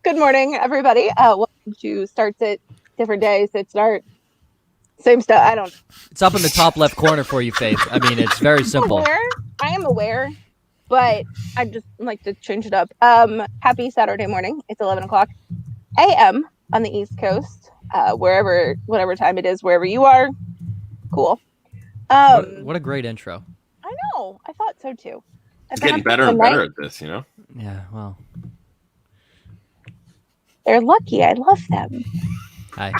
Good morning, everybody. Welcome to Starts It. Different days that start. Same stuff. I don't know. It's up in the top left corner for you, Faith. I mean, it's very simple. I am aware, but I just like to change it up. Happy Saturday morning. It's 11 o'clock a.m. on the East Coast. Whatever time it is, wherever you are. Cool. What a great intro. I know. I thought so too. It's getting better and better at this, you know? Yeah, well. They're lucky. I love them. Hi.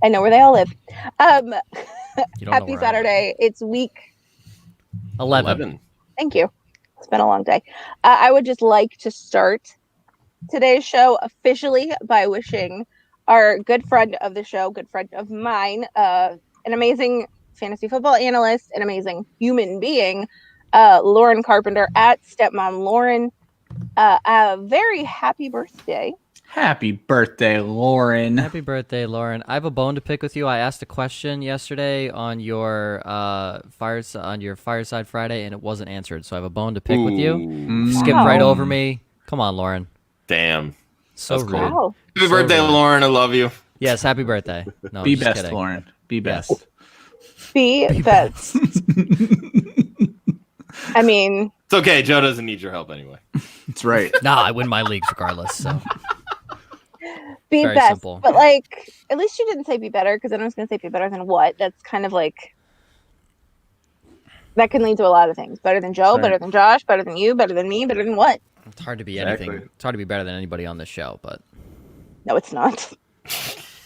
I know where they all live. Happy Saturday. It's week 11. Thank you. It's been a long day. I would just like to start today's show officially by wishing our good friend of the show, good friend of mine, an amazing fantasy football analyst, an amazing human being, Lauren Carpenter at Stepmom Lauren. A very happy birthday. Happy birthday, Lauren. Happy birthday, Lauren. I have a bone to pick with you. I asked a question yesterday on your Fireside Friday, and it wasn't answered. So I have a bone to pick with you. Skip right over me. Come on, Lauren. Damn. So rude. Wow. Happy birthday, rude. Lauren. I love you. Yes, happy birthday. No, Be just best, kidding. Lauren. Be best. Yes. Be best. I mean, It's okay. Joe doesn't need your help anyway. That's right. Nah, I win my leagues regardless. So be Very best. simple. But like, at least you didn't say be better, because then I was going to say be better than what? That's kind of like, that can lead to a lot of things. Better than Joe, Right. better than Josh, better than you, better than me, better than what? it's hard to be Exactly. anything. It's hard to be better than anybody on this show, but No, it's not.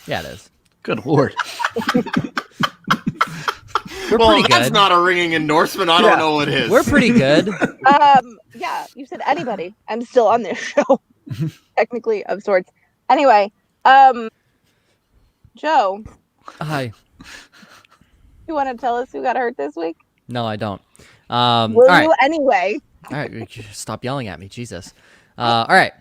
yeah, it is. Good Lord. We're Well, pretty that's good. not a ringing endorsement. I Yeah. don't know what is. We're pretty good. Yeah, you said anybody. I'm still on this show, technically, of sorts. Anyway, Joe, Hi. you want to tell us who got hurt this week? No, I don't. All Will right. you anyway? All right, stop yelling at me, Jesus. All right,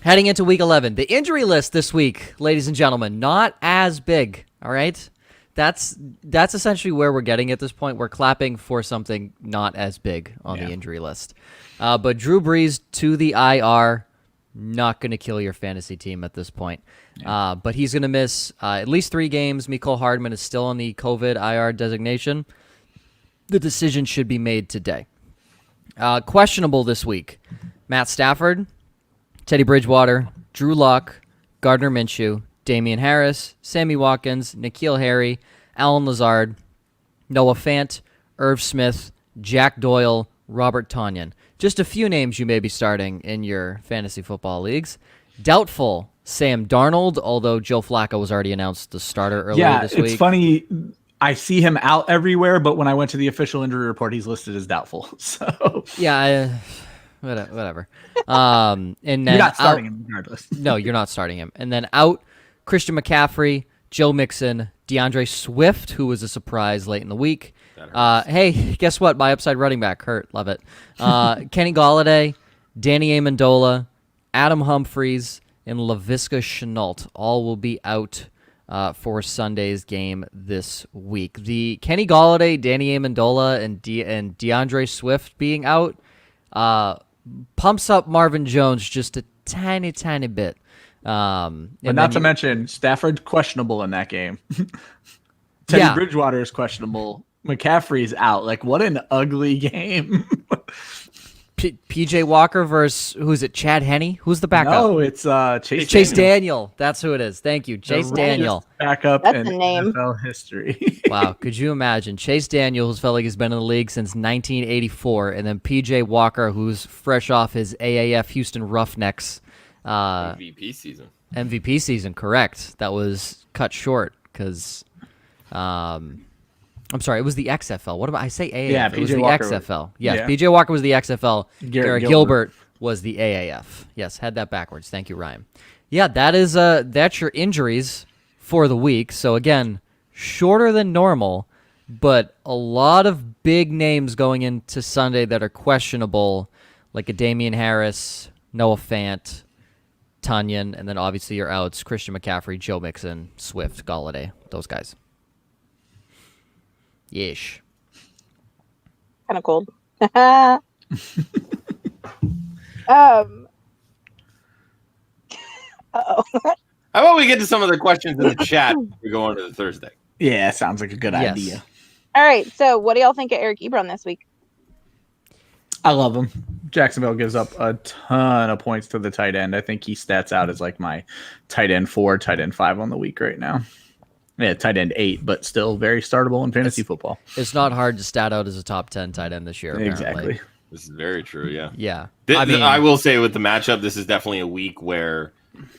heading into week 11, the injury list this week, ladies and gentlemen, not as big. All right, that's essentially where we're getting at this point. We're clapping for something not as big on the injury list. But Drew Brees to the IR, not going to kill your fantasy team at this point. But he's going to miss at least 3 games. Mecole Hardman is still on the COVID IR designation. The decision should be made today. Questionable this week: Matt Stafford, Teddy Bridgewater, Drew Lock, Gardner Minshew, Damian Harris, Sammy Watkins, N'Keal Harry, Alan Lazard, Noah Fant, Irv Smith, Jack Doyle, Robert Tonyan. Just a few names you may be starting in your fantasy football leagues. Doubtful: Sam Darnold, although Joe Flacco was already announced the starter earlier this week. It's funny. I see him out everywhere, but when I went to the official injury report, he's listed as doubtful. So Yeah, whatever. And then you're not starting him regardless. No, you're not starting him. And then out, Christian McCaffrey, Joe Mixon, DeAndre Swift, who was a surprise late in the week. Hey, guess what? My upside running back hurt. Love it. Kenny Golladay, Danny Amendola, Adam Humphries, and Laviska Shenault all will be out for Sunday's game this week. The Kenny Golladay, Danny Amendola, and DeAndre Swift being out pumps up Marvin Jones just a tiny bit. But not to mention Stafford questionable in that game. Teddy Yeah. Bridgewater is questionable. McCaffrey's out. Like, what an ugly game. PJ Walker versus, who's it, Chad Henne? Who's the backup? No, it's Chase Daniel. That's who it is. Thank you, Chase The Daniel. rookiest backup That's in the name. NFL history. Wow, could you imagine? Chase Daniel, who's felt like he's been in the league since 1984, and then PJ Walker, who's fresh off his AAF Houston Roughnecks MVP season. MVP season, correct. That was cut short because, I'm sorry, it was the XFL. What about, I say AAF? Yeah, it was PJ the Walker. XFL. Yes, Yeah. PJ Walker was the XFL. Garrett Gilbert was the AAF. Yes, had that backwards. Thank you, Ryan. Yeah, that's your injuries for the week. So again, shorter than normal, but a lot of big names going into Sunday that are questionable, like a Damian Harris, Noah Fant, Tonyan, and then obviously your outs: Christian McCaffrey, Joe Mixon, Swift, Golladay, those guys. Yeesh. Kind of cold. Uh-oh. How about we get to some of the questions in the chat before we go on to the Thursday? Yeah, sounds like a good Yes. idea. All right. So, what do y'all think of Eric Ebron this week? I love him. Jacksonville gives up a ton of points to the tight end. I think he stats out as like my tight end 4, tight end 5 on the week right now. Yeah, tight end 8, but still very startable in fantasy football. It's not hard to stat out as a top 10 tight end this year. Apparently. Exactly. This is very true, yeah. Yeah. I will say with the matchup, this is definitely a week where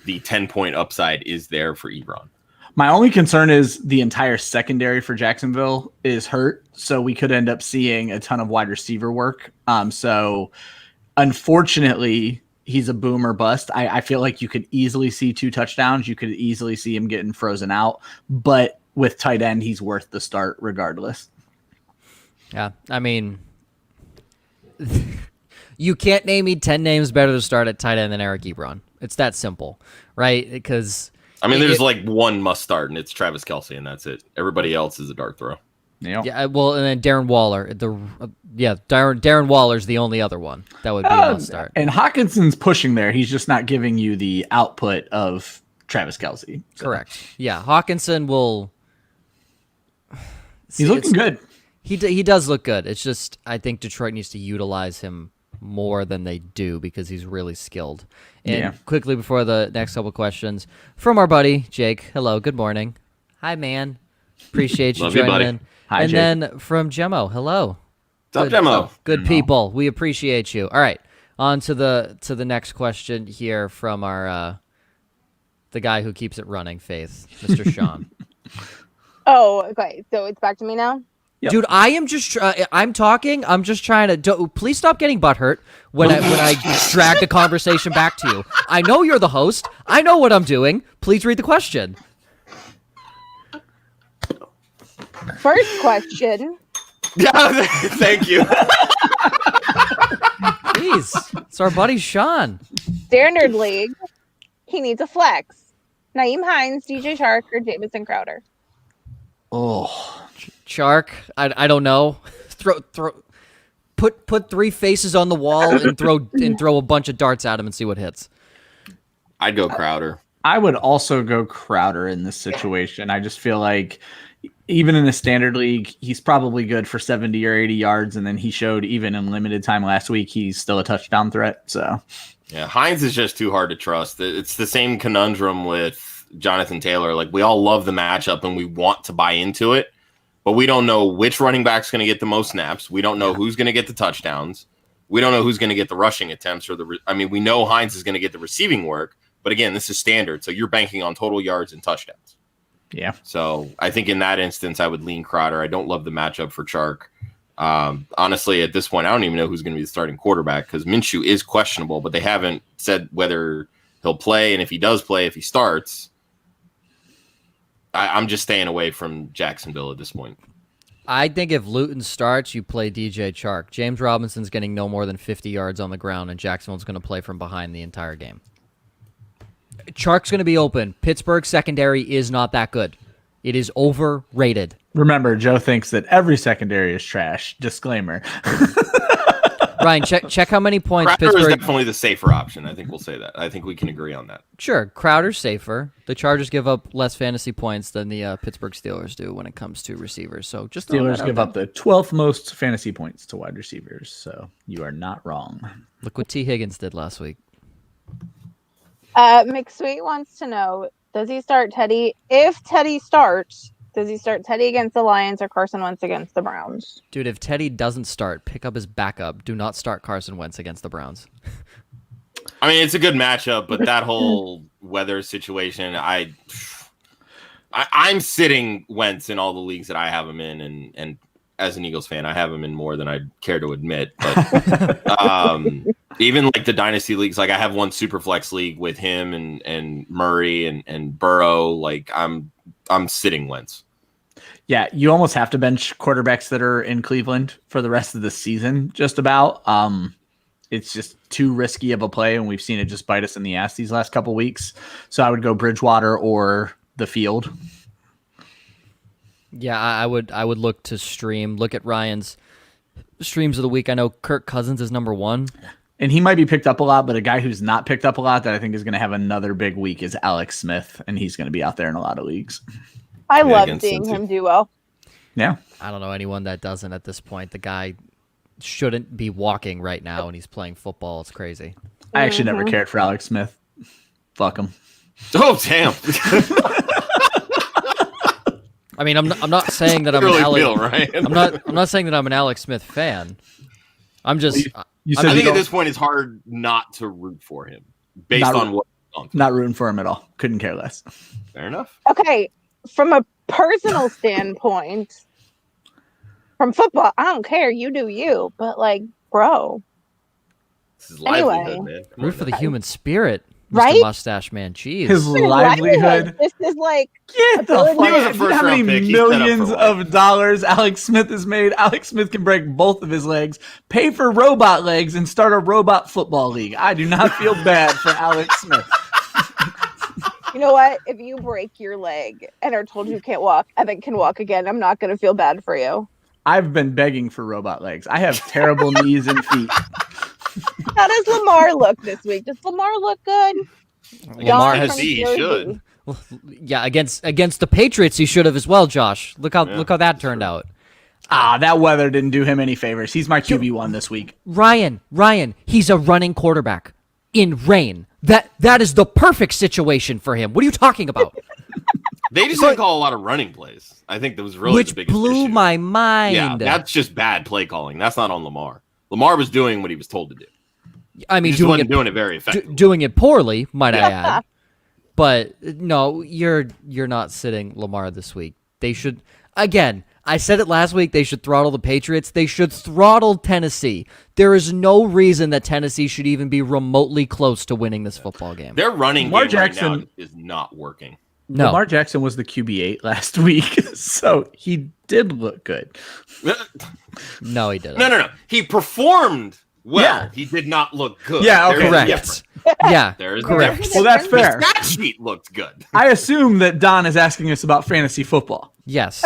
the 10-point upside is there for Ebron. My only concern is the entire secondary for Jacksonville is hurt, so we could end up seeing a ton of wide receiver work. So unfortunately, he's a boom or bust. I feel like you could easily see 2 touchdowns. You could easily see him getting frozen out. But with tight end, he's worth the start regardless. Yeah. I mean, you can't name me 10 names better to start at tight end than Eric Ebron. It's that simple, right? Because I mean, there's like one must start, and it's Travis Kelce, and that's it. Everybody else is a dart throw. Yeah, well, and then Darren Waller. Darren Waller's the only other one that would be a must start. And Hawkinson's pushing there. He's just not giving you the output of Travis Kelce. So. Correct. Yeah, Hawkinson will. He's looking good. He does look good. It's just I think Detroit needs to utilize him more than they do because he's really skilled. And quickly before the next couple questions from our buddy Jake. Hello, good morning. Hi, man. Appreciate you Love you, joining buddy. in. Hi, and Jake. then from Gemmo. Hello. What's up, Gemmo? Good people. We appreciate you. All right. On to the next question here from our the guy who keeps it running, Faith, Mr. Sean. Oh, okay. So it's back to me now. Yep. Dude, I am just I'm talking. I'm just trying to please stop getting butthurt when I drag the conversation back to you. I know you're the host. I know what I'm doing. Please read the question. First question. Yeah, thank you. Please. It's our buddy Sean. Standard League. He needs a flex. Naeem Hines, DJ Shark, or Jamison Crowder. Oh, Chark, I don't know. Put 3 faces on the wall and throw a bunch of darts at him and see what hits. I'd go Crowder. I would also go Crowder in this situation. I just feel like even in a standard league, he's probably good for 70 or 80 yards. And then he showed even in limited time last week, he's still a touchdown threat. So Yeah, Hines is just too hard to trust. It's the same conundrum with Jonathan Taylor. Like, we all love the matchup and we want to buy into it, but we don't know which running back's going to get the most snaps. We don't know who's going to get the touchdowns. We don't know who's going to get the rushing attempts we know Hines is going to get the receiving work, but again, this is standard. So you're banking on total yards and touchdowns. yeah, So I think in that instance, I would lean Crowder. I don't love the matchup for Chark. Honestly, at this point, I don't even know who's going to be the starting quarterback because Minshew is questionable, but they haven't said whether he'll play. And if he does play, if he starts, I'm just staying away from Jacksonville at this point. I think if Luton starts, you play DJ Chark. James Robinson's getting no more than 50 yards on the ground, and Jacksonville's going to play from behind the entire game. Chark's going to be open. Pittsburgh secondary is not that good. It is overrated. remember, Joe thinks that every secondary is trash. Disclaimer. Ryan, check how many points Crowder is Pittsburgh. definitely the safer option. I think we'll say that. I think we can agree on that. Sure, Crowder's safer. The Chargers give up less fantasy points than the Pittsburgh Steelers do when it comes to receivers. So just throwing Steelers that out give there. up the 12th most fantasy points to wide receivers, so you are not wrong. Look what T. Higgins did last week. McSweet wants to know, does he start Teddy? If Teddy starts, does he start Teddy against the Lions or Carson Wentz against the Browns? Dude, if Teddy doesn't start, pick up his backup. Do not start Carson Wentz against the Browns. I mean, it's a good matchup, but that whole weather situation, I'm sitting Wentz in all the leagues that I have him in, and as an Eagles fan, I have him in more than I'd care to admit. But even like the dynasty leagues, like I have one super flex league with him and Murray and Burrow. Like I'm sitting Wentz. Yeah, you almost have to bench quarterbacks that are in Cleveland for the rest of the season, just about. It's just too risky of a play, and we've seen it just bite us in the ass these last couple weeks. So I would go Bridgewater or the field. Yeah, I would look to stream. Look at Ryan's streams of the week. I know Kirk Cousins is number 1. And he might be picked up a lot, but a guy who's not picked up a lot that I think is going to have another big week is Alex Smith, and he's going to be out there in a lot of leagues. I love against seeing Cincy. him do well. Yeah. I don't know anyone that doesn't at this point. The guy shouldn't be walking right now, and he's playing football. It's crazy. I actually never cared for Alex Smith. Fuck him. Oh, damn. I mean, I'm not saying that I'm an really Alex. feel, right? I'm not saying that I'm an Alex Smith fan. I'm just You I said you think at don't- this point it's hard not to root for him based Not on what. not rooting for him at all. Couldn't care less. Fair enough. Okay, from a personal standpoint, from football, I don't care. You do you, but like, bro, This is Anyway. livelihood, man. Come root on for the now. human spirit, Mr. Right? Mustache Man. Jeez. His livelihood. This is like, Get the He fuck was a out. You know how first-round many pick. He's set up for millions life. of dollars Alex Smith has made? Alex Smith can break both of his legs, pay for robot legs, and start a robot football league. I do not feel bad for Alex Smith. you know what? If you break your leg and are told you can't walk and then can walk again, I'm not going to feel bad for you. I've been begging for robot legs. I have terrible knees and feet. How does Lamar look this week? Does Lamar look good? Lamar Johnny has from he Jersey. should. Yeah, against the Patriots, he should have as well. Josh, look how that turned out. That weather didn't do him any favors. He's my QB1 this week. Ryan, he's a running quarterback in rain. That is the perfect situation for him. What are you talking about? They just didn't call a lot of running plays. I think that was really the Which biggest blew issue. my mind. Yeah, that's just bad play calling. That's not on Lamar. Lamar was doing what he was told to do. I He mean, just doing wasn't it doing it very effectively. doing it poorly, might I add. But no, you're not sitting Lamar this week. They should again. I said it last week. They should throttle the Patriots. They should throttle Tennessee. There is no reason that Tennessee should even be remotely close to winning this football game. Their running Lamar game right now Jackson- is not working. No, Lamar Jackson was the QB8 last week, so he did look good. no, he didn't. No. He performed well. Yeah. He did not look good. Yeah, okay. There is a Correct. difference. Yeah, There is a correct. difference. Well, that's fair. The stat sheet looked good. I assume that Don is asking us about fantasy football. Yes.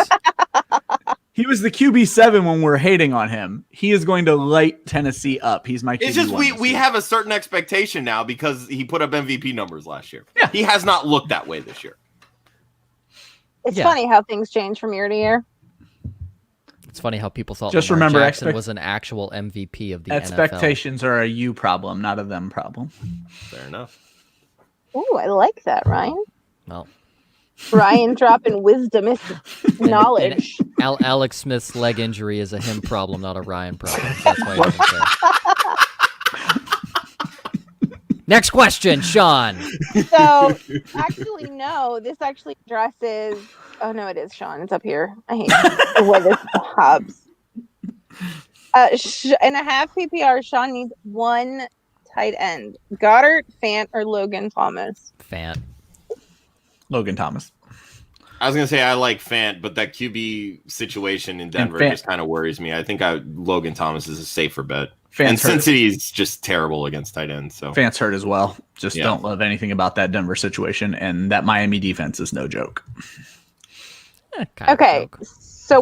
He was the QB7 when we're hating on him. He is going to light Tennessee up. He's my QB1. It's just we this week. have a certain expectation now because he put up MVP numbers last year. Yeah. He has not looked that way this year. It's Yeah. funny how things change from year to year. It's funny how people thought Just Lamar remember Jackson was an actual MVP of the NFL. Expectations are a you problem, not a them problem. Fair enough. Ooh, I like that, Ryan. Well, Ryan dropping wisdom is knowledge. Alex Smith's leg injury is a him problem, not a Ryan problem. That's why I didn't say. Next question, Sean. So, actually, no. This actually addresses. Oh no, it is Sean. It's up here. I hate the way this hubs. In a half PPR, Sean needs one tight end: Goddard, Fant, or Logan Thomas. Fant. Logan Thomas. I was gonna say I like Fant, but that QB situation in Denver Fant- just kind of worries me. I think Logan Thomas is a safer bet. Fant's And hurt. Cincinnati's just terrible against tight ends. So Fant's hurt as well. Just Yeah. don't love anything about that Denver situation, and that Miami defense is no joke. Kind of Okay, joke. so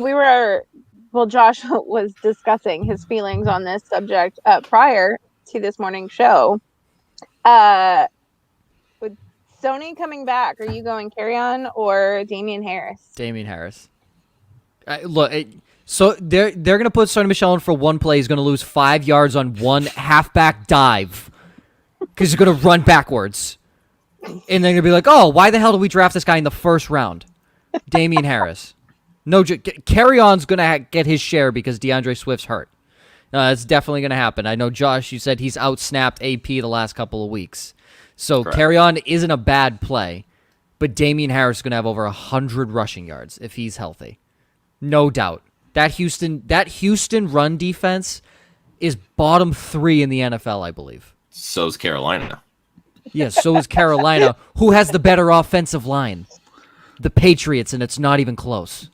Josh was discussing his feelings on this subject prior to this morning's show. With Sony coming back, are you going Carry On or Damian Harris? Damian Harris. So they're gonna put Sonny Michel in for one play. He's gonna lose 5 yards on one halfback dive because he's gonna run backwards, and they're gonna be like, "Oh, why the hell did we draft this guy in the first round?" Damian Harris. No, Carry On's gonna get his share because DeAndre Swift's hurt. It's definitely gonna happen. I know, Josh. You said he's outsnapped AP the last couple of weeks, so Correct. Carry On isn't a bad play, but Damian Harris is gonna have over 100 rushing yards if he's healthy. No doubt. That Houston run defense is bottom 3 in the NFL, I believe. so's Carolina. Yes, so is Carolina, who has the better offensive line. The Patriots, and it's not even close.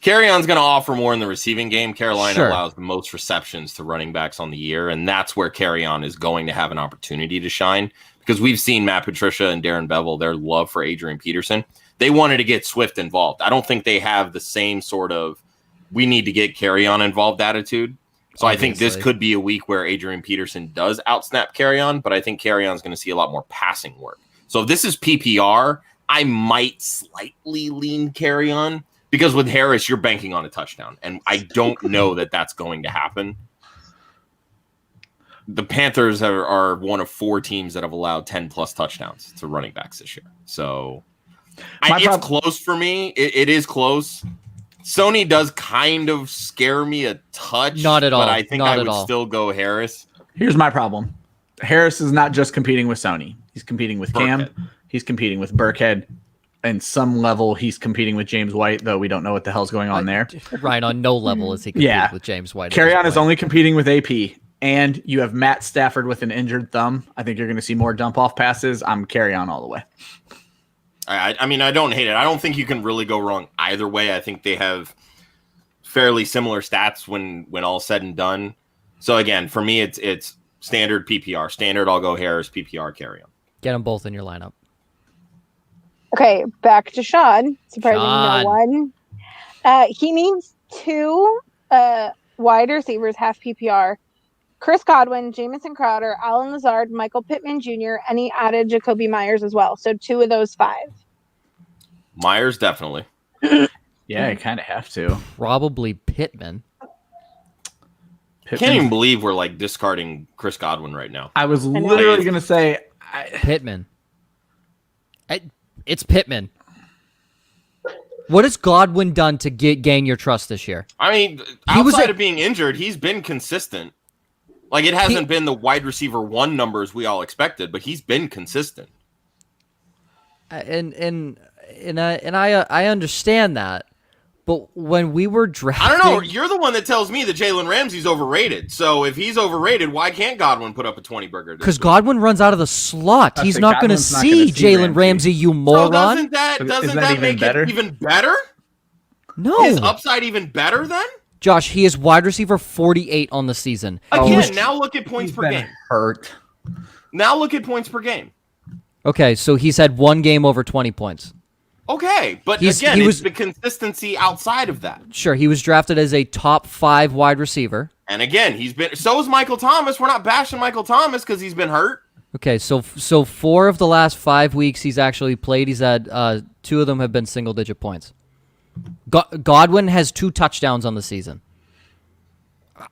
Carry-on's going to offer more in the receiving game. Carolina Sure. allows the most receptions to running backs on the year, and that's where Carry-on is going to have an opportunity to shine because we've seen Matt Patricia and Darren Bevel, their love for Adrian Peterson. They wanted to get Swift involved. I don't think they have the same sort of we need to get Carry-on involved attitude. So I think this Obviously. could be a week where Adrian Peterson does outsnap Carryon, but I think Carryon's going to see a lot more passing work. So if this is PPR, I might slightly lean Carryon because with Harris, you're banking on a touchdown. And I don't know that that's going to happen. The Panthers are one of 4 teams that have allowed 10-plus touchdowns to running backs this year. So it's close for me. It is close. Sony does kind of scare me a touch. Not at all. But I think Not I at would all. still go Harris. Here's my problem. Harris is not just competing with Sony. He's competing with Cam. Burkhead. He's competing with Burkhead. And some level, he's competing with James White, though we don't know what the hell's going on there. Right, on no level is he competing Yeah. with James White. Carryon is only competing with AP. And you have Matt Stafford with an injured thumb. I think you're going to see more dump-off passes. I'm Carryon all the way. I mean, I don't hate it. I don't think you can really go wrong either way. I think they have fairly similar stats when all said and done. So again, for me, it's standard PPR. Standard, I'll go Harris. PPR, Carryon. Get them both in your lineup. Okay, back to Sean. Surprising Sean. no one. He needs 2 wide receivers, half PPR. Chris Godwin, Jamison Crowder, Alan Lazard, Michael Pittman Jr., and he added Jacoby Myers as well. So 2 of those 5. Myers, definitely. Yeah, you kind of have to. Probably Pittman. Can't even believe we're like discarding Chris Godwin right now. I was literally going to say... Pittman. It's Pittman. What has Godwin done to gain your trust this year? I mean, outside of being injured, he's been consistent. Like, it hasn't been the wide receiver 1 numbers we all expected, but he's been consistent. And I understand that, but when we were drafting, I don't know. You're the one that tells me that Jalen Ramsey's overrated. So if he's overrated, why can't Godwin put up a 20 burger? Because Godwin runs out of the slot. He's not going to Godwin's not gonna see see Jalen Ramsey. Ramsey, you So moron. doesn't that even make better? it even better? No, Is upside even better then? Josh, he is wide receiver 48 on the season. Again, now look at points per game. Hurt. Now look at points per game. Okay, so he's had 1 game over 20 points. Okay, but He again, was- it's the consistency outside of that. Sure, he was drafted as a top 5 wide receiver. And again, he's been. So is Michael Thomas. We're not bashing Michael Thomas because he's been hurt. Okay, so 4 of the last 5 weeks he's actually played, he's had 2 of them have been single-digit points. Godwin has 2 touchdowns on the season.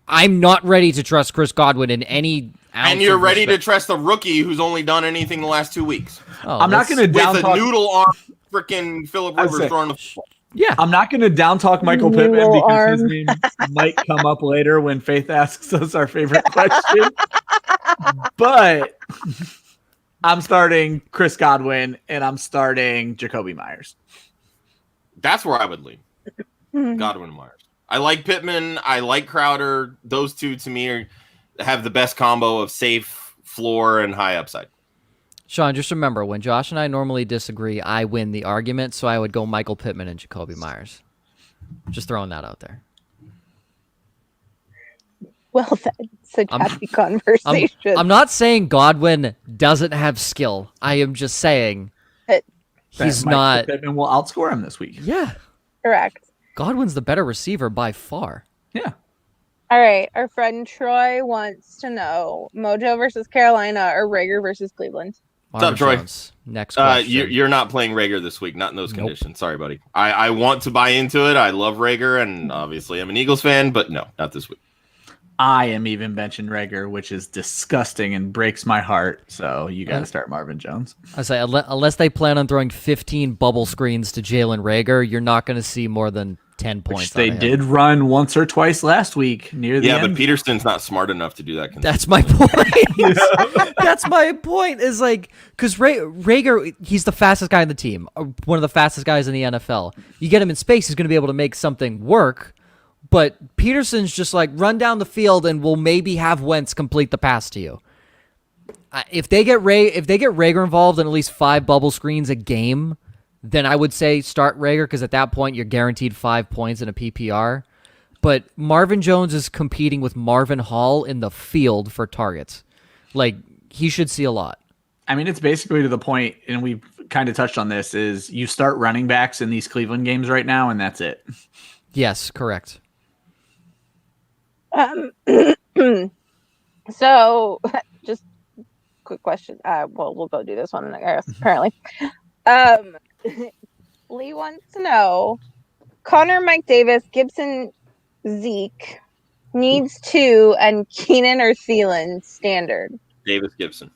I'm not ready to trust Chris Godwin in any ounce And you're of ready to respect. trust a rookie who's only done anything the last 2 weeks Oh, I'm not that's- going to down with a talk. noodle arm, freaking Philip I'd Rivers say- throwing the football. Yeah. I'm not going to down talk Michael Pittman Noodle because his arm. name might come up later when Faith asks us our favorite question. But I'm starting Chris Godwin and I'm starting Jacoby Myers. That's where I would lean. Godwin and Myers. I like Pittman. I like Crowder. Those 2 to me have the best combo of safe floor and high upside. Sean, just remember, when Josh and I normally disagree, I win the argument, so I would go Michael Pittman and Jacoby Myers. Just throwing that out there. Well, that's such I'm- happy conversation. I'm not saying Godwin doesn't have skill. I am just saying That he's Michael not. Pittman will outscore him this week. Yeah. Correct. Godwin's the better receiver by far. Yeah. All right. Our friend Troy wants to know Mojo versus Carolina or Rager versus Cleveland. What's up, Troy? Jones, next question. You're not playing Rager this week, not in those Nope. conditions. Sorry, buddy. I want to buy into it. I love Rager, and obviously I'm an Eagles fan, but no, not this week. I am even benching Rager, which is disgusting and breaks my heart. So you got to start Marvin Jones. I say unless they plan on throwing 15 bubble screens to Jalen Rager, you're not going to see more than 10 points. Which they out of him. did run once or twice last week near the Yeah, end. but Peterson's not smart enough to do that. That's my point. That's my point. Is like because Rager, he's the fastest guy on the team, one of the fastest guys in the NFL. You get him in space, he's going to be able to make something work. But Peterson's just like run down the field and will maybe have Wentz complete the pass to you. If they get Rager involved in at least 5 bubble screens a game, then I would say start Rager because at that point you're guaranteed 5 points in a PPR. But Marvin Jones is competing with Marvin Hall in the field for targets. Like, he should see a lot. I mean, it's basically to the point, and we've kind of touched on this, is you start running backs in these Cleveland games right now, and that's it. Yes, correct. Um, so, just quick question. Well, we'll go do this one, I guess, apparently. Lee wants to know, Connor, Mike Davis, Gibson, Zeke needs two, and Keenan or Thielen standard. Davis Gibson.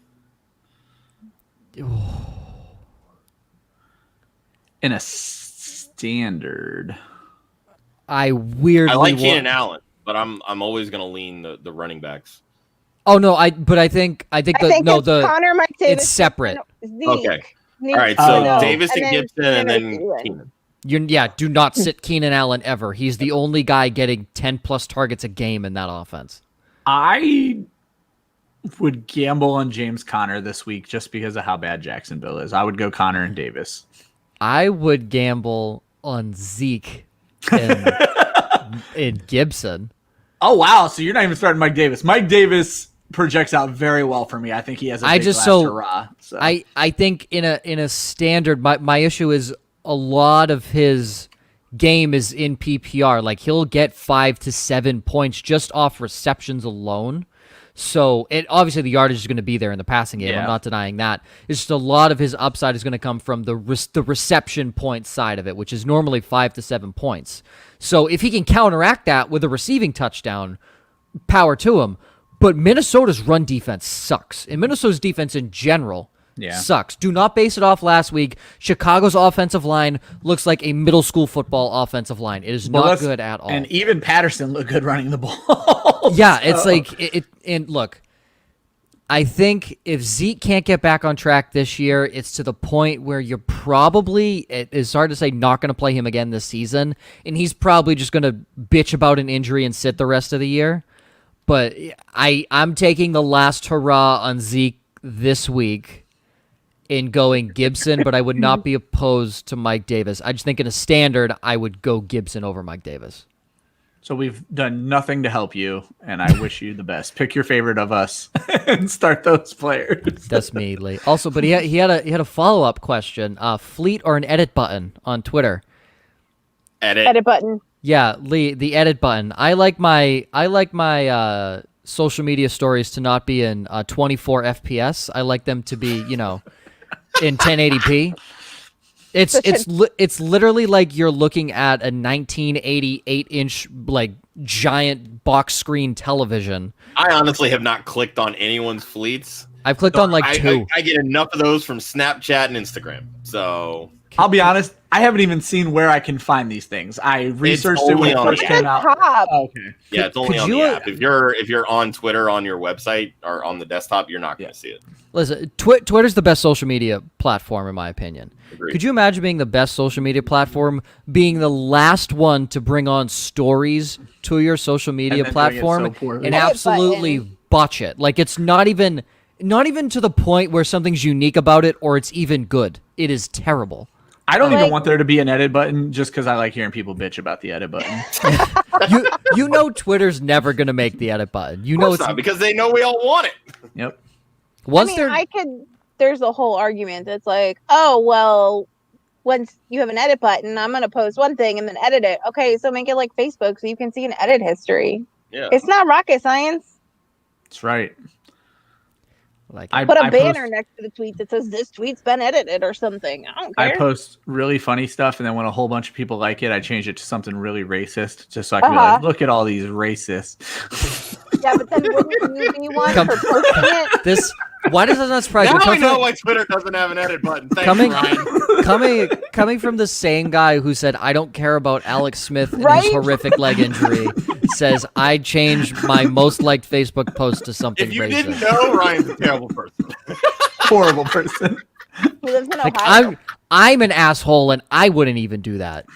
In a standard. I weirdly I like wa- Keenan Allen, but I'm always going to lean the running backs. Oh no, I think it's Connor, Mike Davis, it's separate. Zeke. Okay. needs All right, to so know, Davis and then Gibson, and then Thielen. Keenan. Do not sit Keenan Allen ever. He's the only guy getting 10 plus targets a game in that offense. I would gamble on James Conner this week just because of how bad Jacksonville is. I would go Conner and Davis. I would gamble on Zeke and Gibson. Oh, wow. So you're not even starting Mike Davis. Mike Davis projects out very well for me. I think he has a big last hurrah. So. I think in a standard, my issue is a lot of his game is in PPR. Like he'll get 5 to 7 points just off receptions alone. So obviously the yardage is going to be there in the passing game. Yeah. I'm not denying that. It's just a lot of his upside is going to come from the reception point side of it, which is normally 5 to 7 points. So if he can counteract that with a receiving touchdown, power to him. But Minnesota's run defense sucks. And Minnesota's defense in general sucks. Do not base it off last week. Chicago's offensive line looks like a middle school football offensive line. It is not good at all. And even Patterson looked good running the ball. Yeah, it's like it. And look, I think if Zeke can't get back on track this year, it's to the point where you're probably, it is hard to say, not going to play him again this season, and he's probably just going to bitch about an injury and sit the rest of the year. But I'm taking the last hurrah on Zeke this week in going Gibson, but I would not be opposed to Mike Davis. I just think in a standard, I would go Gibson over Mike Davis. So we've done nothing to help you, and I wish you the best. Pick your favorite of us and start those players. That's me, Lee. Also, but he had a follow-up question. Fleet or an edit button on Twitter? Edit button. Yeah, Lee, the edit button. I like my social media stories to not be in 24 FPS. I like them to be, in 1080p. It's literally like you're looking at a 1988-inch like giant box screen television. I honestly have not clicked on anyone's fleets. I've clicked on like two. I get enough of those from Snapchat and Instagram. So I'll be honest, I haven't even seen where I can find these things. I researched it when it first came out. Top. Okay. yeah, it's only on the app. If you're on Twitter on your website or on the desktop, you're not going to see it. Listen, Twitter's the best social media platform in my opinion. Agreed. Could you imagine being the best social media platform, being the last one to bring on stories to your social media then doing it so platform poorly. and Edit absolutely button. botch it? Like it's not even to the point where something's unique about it or it's even good. It is terrible. I don't even Like- want there to be an edit button just because I like hearing people bitch about the edit button. You know Twitter's never going to make the edit button. You know Of it's course not, because they know we all want it. Yep. once I they're mean, there's a whole argument that's like, oh, well, once you have an edit button, I'm going to post one thing and then edit it. Okay, so make it like Facebook so you can see an edit history. Yeah. It's not rocket science. That's right. like Put a I banner post- next to the tweet that says this tweet's been edited or something. I don't care. I post really funny stuff, and then when a whole bunch of people like it, I change it to something really racist, just so I can be like, look at all these racists. Yeah, but then wouldn't you be one Come- for posting it? this. Why does that not surprise Now you? I Coming know from- why Twitter doesn't have an edit button. Thanks, Coming- Ryan. coming from the same guy who said I don't care about Alex Smith and Right? his horrific leg injury, says I changed my most liked Facebook post to something If you racist. didn't know, Ryan's a terrible person. Horrible person. He lives in Like Ohio. I'm an asshole and I wouldn't even do that.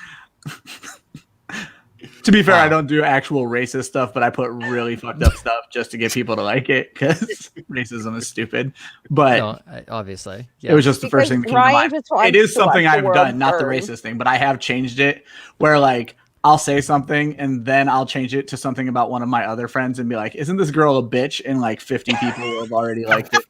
To be fair, Wow. I don't do actual racist stuff, but I put really fucked up stuff just to get people to like it because racism is stupid. But No, obviously. Yeah. it was just the first Because thing that came to Ryan mind. just wants It is to watch something the I've world done, not the burn. racist thing, but I have changed it where like I'll say something and then I'll change it to something about one of my other friends and be like, isn't this girl a bitch? And like 50 people have already liked it.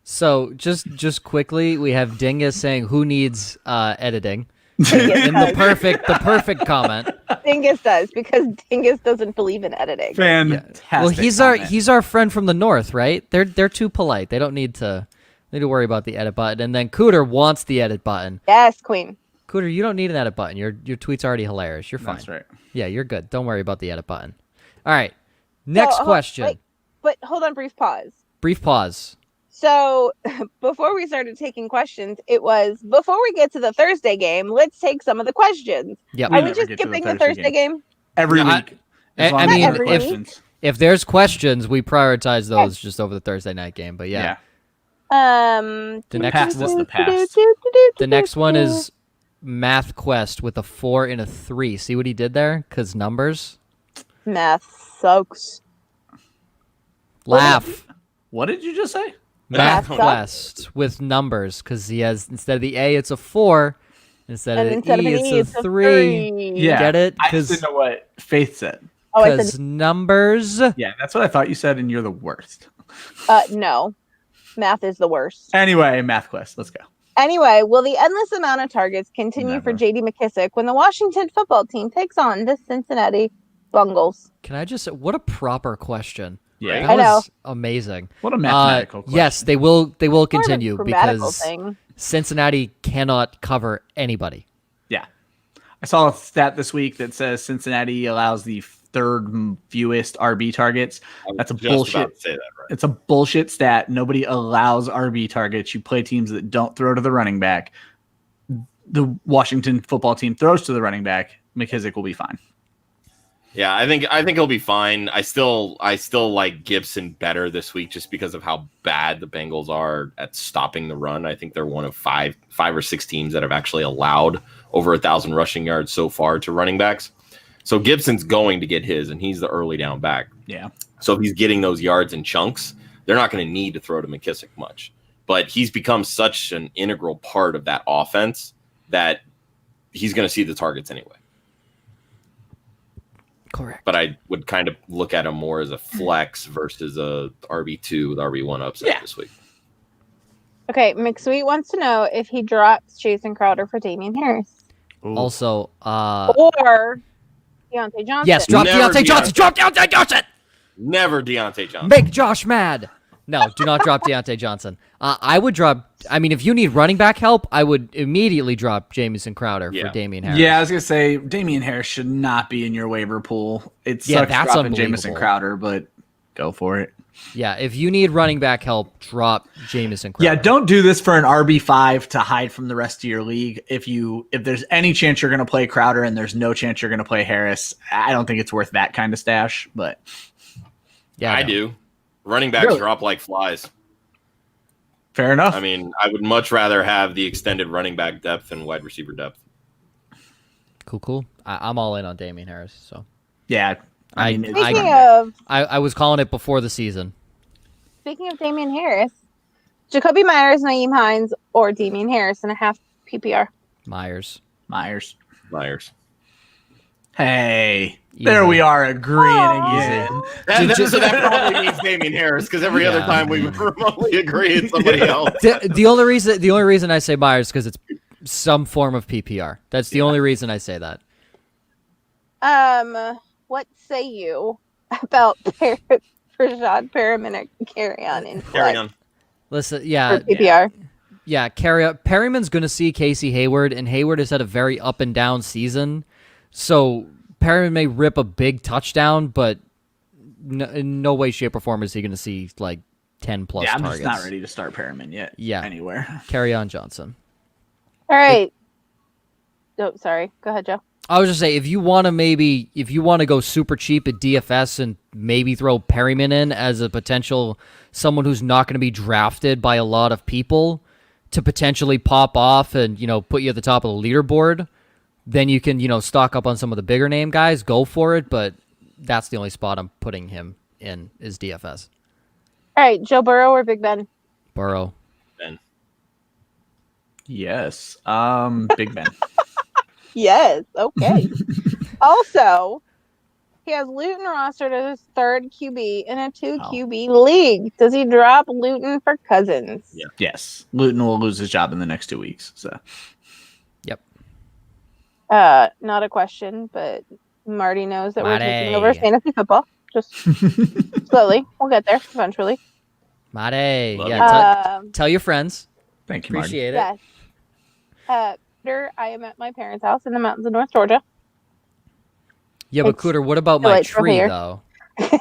So just quickly, we have Dingus saying who needs editing. Dingus In the does. perfect comment. Dingus does because Dingus doesn't believe in editing. Fantastic. Well, he's comment. our friend from the north, right? They're too polite. They don't need to worry about the edit button. And then Cooter wants the edit button. Yes, Queen. Cooter, you don't need an edit button. Your tweet's already hilarious. You're fine. That's right. Yeah, you're good. Don't worry about the edit button. All right. Next So, question. wait. But hold on, brief pause. Brief pause. So before we started taking questions, it was before we get to the Thursday game, let's take some of the questions. Yep. We Are we never just get to the skipping the Thursday Thursday game? Every Yeah, week. As I long as mean, there are every questions. If there's questions, we prioritize those just over the Thursday night game. But yeah. The The next past one, is the past. the next one is Math Quest with a 4 and a 3. See what he did there? Because numbers. math sucks. Laugh. What did you just say? Math Math Quest with numbers because he has, instead of the A, it's a 4. Instead And of instead of the an E, E, it's a 3. Yeah. Get it? I just didn't know what Faith said. Oh, I Because said numbers. Yeah, that's what I thought you said, and you're the worst. no. Math is the worst. Anyway, Math Quest. Let's go. Anyway, will the endless amount of targets continue for Never. J.D. McKissick when the Washington football team takes on the Cincinnati Bungles? Can I just say, what a proper question. Yeah. That I know. was amazing. What a mathematical question. Yes, they will More of a continue grammatical because thing. Cincinnati cannot cover anybody. Yeah. I saw a stat this week that says Cincinnati allows the third fewest RB targets. I was That's a just bullshit. about to say that, right? It's a bullshit stat. Nobody allows RB targets. You play teams that don't throw to the running back. The Washington football team throws to the running back. McKissick will be fine. Yeah, I think he'll be fine. I still like Gibson better this week just because of how bad the Bengals are at stopping the run. I think they're one of five or six teams that have actually allowed over 1,000 rushing yards so far to running backs. So Gibson's going to get his, and he's the early down back. Yeah. So if he's getting those yards in chunks, they're not going to need to throw to McKissick much. But he's become such an integral part of that offense that he's going to see the targets anyway. Correct. But I would kind of look at him more as a flex versus a RB2 with RB1 upset this week. Okay, McSweet wants to know if he drops Jason Crowder for Damian Harris. Ooh. Also, Or Deontay Johnson. yes, drop Never Deontay Johnson. Drop Deontay Johnson. Never Deontay Johnson. Make Josh mad. No, do not drop Deontay Johnson. I would drop. I mean, if you need running back help, I would immediately drop Jamison Crowder for Damian Harris. Yeah, I was gonna say Damian Harris should not be in your waiver pool. It sucks that's dropping Jamison unbelievable. Crowder, but go for it. Yeah, if you need running back help, drop Jamison Crowder. Yeah, don't do this for an RB5 to hide from the rest of your league. If there's any chance you're gonna play Crowder and there's no chance you're gonna play Harris, I don't think it's worth that kind of stash. But Yeah, I no. do. Running backs Really? drop like flies. fair enough. I mean, I would much rather have the extended running back depth than wide receiver depth. Cool. I'm all in on Damian Harris. So yeah, I- mean, I was calling it before the season. Speaking of Damian Harris, Jacoby Myers, Naeem Hines, or Damian Harris in a half PPR. Myers. Myers. Hey, there Easy. we are agreeing Aw. again. So that probably means Damian Harris because every other Yeah. time we remotely agree it's somebody else. The only reason I say Myers because it's some form of PPR. That's the only reason I say that. What say you about Rashad Perriman and Carry On in Carry flex on. Listen, for yeah, PPR? Perryman's going to see Casey Hayward, and Hayward has had a very up and down season. So Perryman may rip a big touchdown, but in no way, shape, or form is he going to see like 10 plus Yeah, I'm targets. just not ready to start Perriman yet. Yeah. Anywhere. Carry on, Johnson. All right. Oh, sorry. Go ahead, Joe. I was just say if you want to go super cheap at DFS and maybe throw Perryman in as a potential someone who's not going to be drafted by a lot of people to potentially pop off and put you at the top of the leaderboard, then you can stock up on some of the bigger name guys. Go for it, but that's the only spot I'm putting him in is DFS. All right, Joe Burrow or Big Ben? Burrow. Ben. Yes. Big Ben. Yes. Okay. Also, he has Luton rostered as his third QB in a 2 QB league. Does he drop Luton for Cousins? Yeah. Yes. Luton will lose his job in the next 2 weeks. So Yep. Not a question, but Marty knows that we're taking over Marty. fantasy football. Just slowly. We'll get there eventually. Mate, Love yeah, you. tell your friends. Thank you, Marty. Appreciate it. Yes. Peter, I am at my parents' house in the mountains of North Georgia. Yeah, but It's Cooter, what about my delightful tree here. though?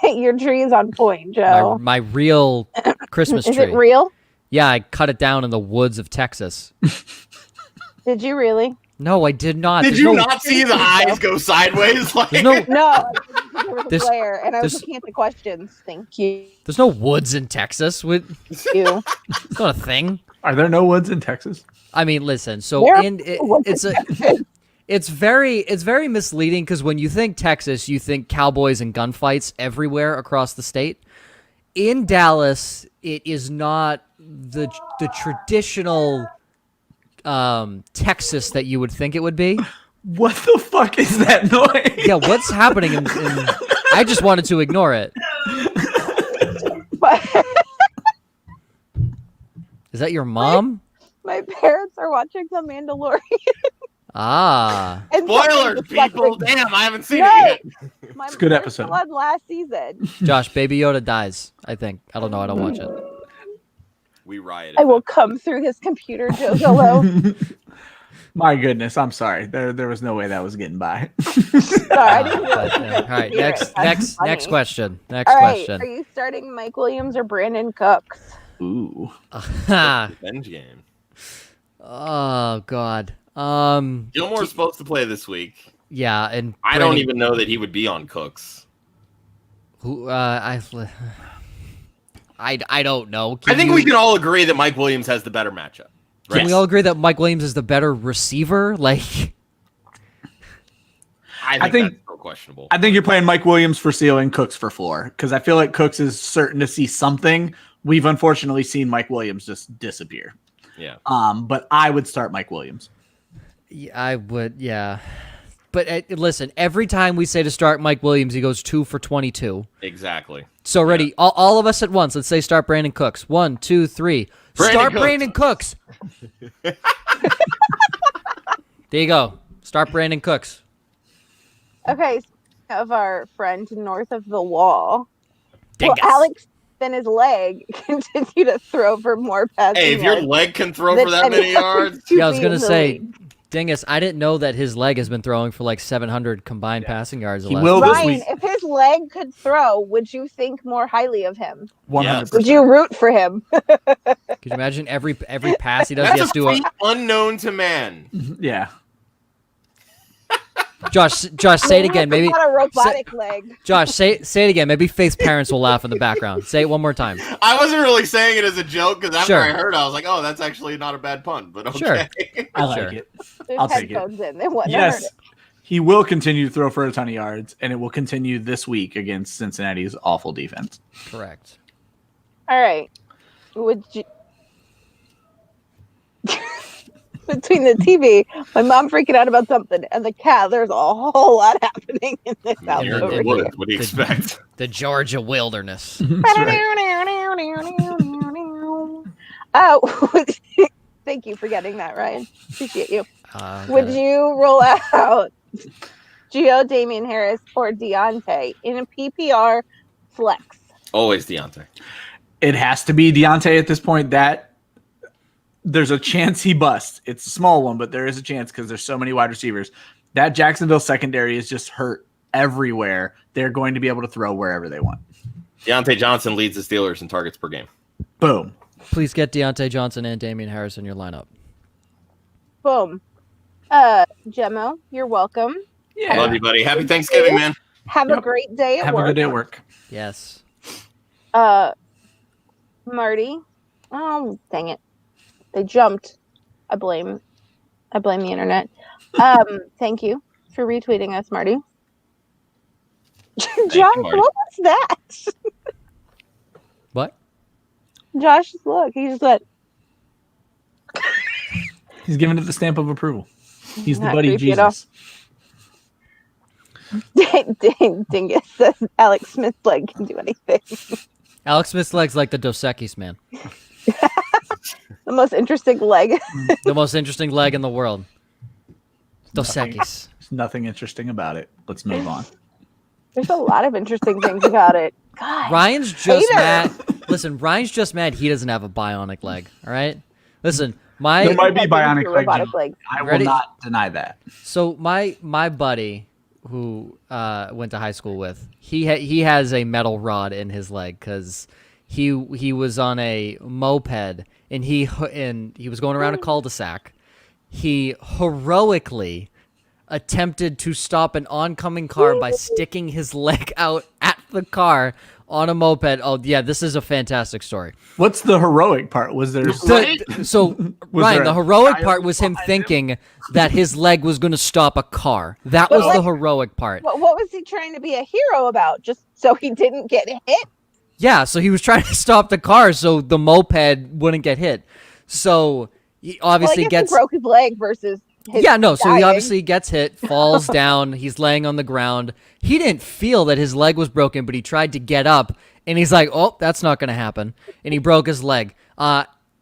Your tree is on point, My, Joe. my real Christmas Is tree. it real? Yeah, I cut it down in the woods of Texas. Did you really? No, I did not. Did There's you no, not see the eyes go sideways? Like, There's no, No. There was a This- glare, and I was this- looking at the questions. Thank you. there's no woods in Texas. It's You. not a thing. Are there no woods in Texas? I mean, listen. So There it's very misleading because when you think Texas, you think cowboys and gunfights everywhere across the state. In Dallas, it is not the traditional Texas that you would think it would be. What the fuck is that noise? Yeah, what's happening? I just wanted to ignore it. But Is that your mom? my parents are watching The Mandalorian. Ah, And spoilers, something just people. like- Damn, I haven't seen No. it yet. My It's a good we're episode. still on last season. Josh, Baby Yoda dies. I think. I don't know. I don't watch it. We rioted. I will come through his computer, Joe Gallo. My goodness, I'm sorry. There was no way that was getting by. Sorry, I didn't really But, think all right, hear next, it. That's funny. next question. Next All right, question. are you starting Mike Williams or Brandon Cooks? Ooh. Revenge game. Oh God. Gilmore's supposed to play this week. Yeah, and I don't Brandon- even know that he would be on Cooks. Who? I don't know. I think we can all agree that Mike Williams has the better matchup. Can Right? we all agree that Mike Williams is the better receiver? Like, I think that's still questionable. I think you're playing Mike Williams for ceiling, Cooks for floor, because I feel like Cooks is certain to see something. We've unfortunately seen Mike Williams just disappear. Yeah. But I would start Mike Williams. yeah, I would. Yeah. But listen, every time we say to start Mike Williams, he goes 2 for 22. Exactly. So ready, all of us at once. Let's say start Brandon Cooks. 1, 2, 3. Start Cooks. Brandon Cooks. There you go. Start Brandon Cooks. Okay, speaking of our friend north of the wall, Dingus. will Alex and his leg continue to throw for more passing Hey, if your yards leg can throw than for that many any other yards, Yeah, I was QB gonna in the say, league? Dingus, I didn't know that his leg has been throwing for like 700 combined passing yards. the He last- will this Ryan, week. if his leg could throw, would you think more highly of him? 100%. Would you root for him? Could you imagine every pass he does? He that's has a to do a feat unknown to man. Yeah. Josh, say it again. Maybe Not a robotic leg. Josh, say it again. Maybe Faith's parents will laugh in the background. Say it one more time. I wasn't really saying it as a joke because after Sure. I heard it, I was like, "Oh, that's actually not a bad pun." But okay. Sure. I like Sure. it. There's I'll take it. headphones in. They wouldn't have heard Yes. it. He will continue to throw for a ton of yards, and it will continue this week against Cincinnati's awful defense. Correct. All right. Would you? Between the TV, my mom freaking out about something, and the cat, there's a whole lot happening in this I house mean, you're in over the here. woods. What do you expect? The Georgia wilderness. That's right. Oh, thank you for getting that, Ryan. Appreciate you. Would Okay. you roll out Gio, Damian Harris, or Deontay in a PPR flex? Always Deontay. It has to be Deontay at this point. That there's a chance he busts. It's a small one, but there is a chance because there's so many wide receivers. That Jacksonville secondary is just hurt everywhere. They're going to be able to throw wherever they want. Deontay Johnson leads the Steelers in targets per game. Boom. Please get Deontay Johnson and Damian Harris in your lineup. Boom. Gemmo, you're welcome. Yeah. Love you, buddy. Happy Thanksgiving, man. Have a Yep. great day at Have work. a good day at work. Yes. Marty. Oh, dang it. They jumped. I blame the internet. Thank you for retweeting us, Marty. you, Josh, Marty. what was that? What? Josh, look, he just went. He's giving it the stamp of approval. He's the Not buddy creepy at all. Jesus. Dingus says Alex Smith's leg can do anything. Alex Smith's leg's like the Dos Equis, man. The most interesting leg. The most interesting leg in the world. Dos Equis. There's nothing interesting about it. Let's move on. There's a lot of interesting things about it. God. Ryan's just Hater. mad. Listen, Ryan's just mad he doesn't have a bionic leg. All right. Listen, There might be bionic leg. robotic leg. I will Ready? not deny that. So my buddy who went to high school with, he has a metal rod in his leg because he was on a moped and he was going around a cul-de-sac. He heroically attempted to stop an oncoming car by sticking his leg out at the car on a moped. Oh yeah, this is a fantastic story. What's the heroic part? Was there? So Ryan, there the a heroic child part was him behind him? thinking that his leg was going to stop a car. That was the heroic part. What was he trying to be a hero about? Just so he didn't get hit? Yeah, so he was trying to stop the car so the moped wouldn't get hit. So he obviously Well, I guess gets he broke his leg versus his yeah, no. So he dying. obviously gets hit, falls down. He's laying on the ground. He didn't feel that his leg was broken, but he tried to get up, and he's like, "Oh, that's not going to happen," and he broke his leg.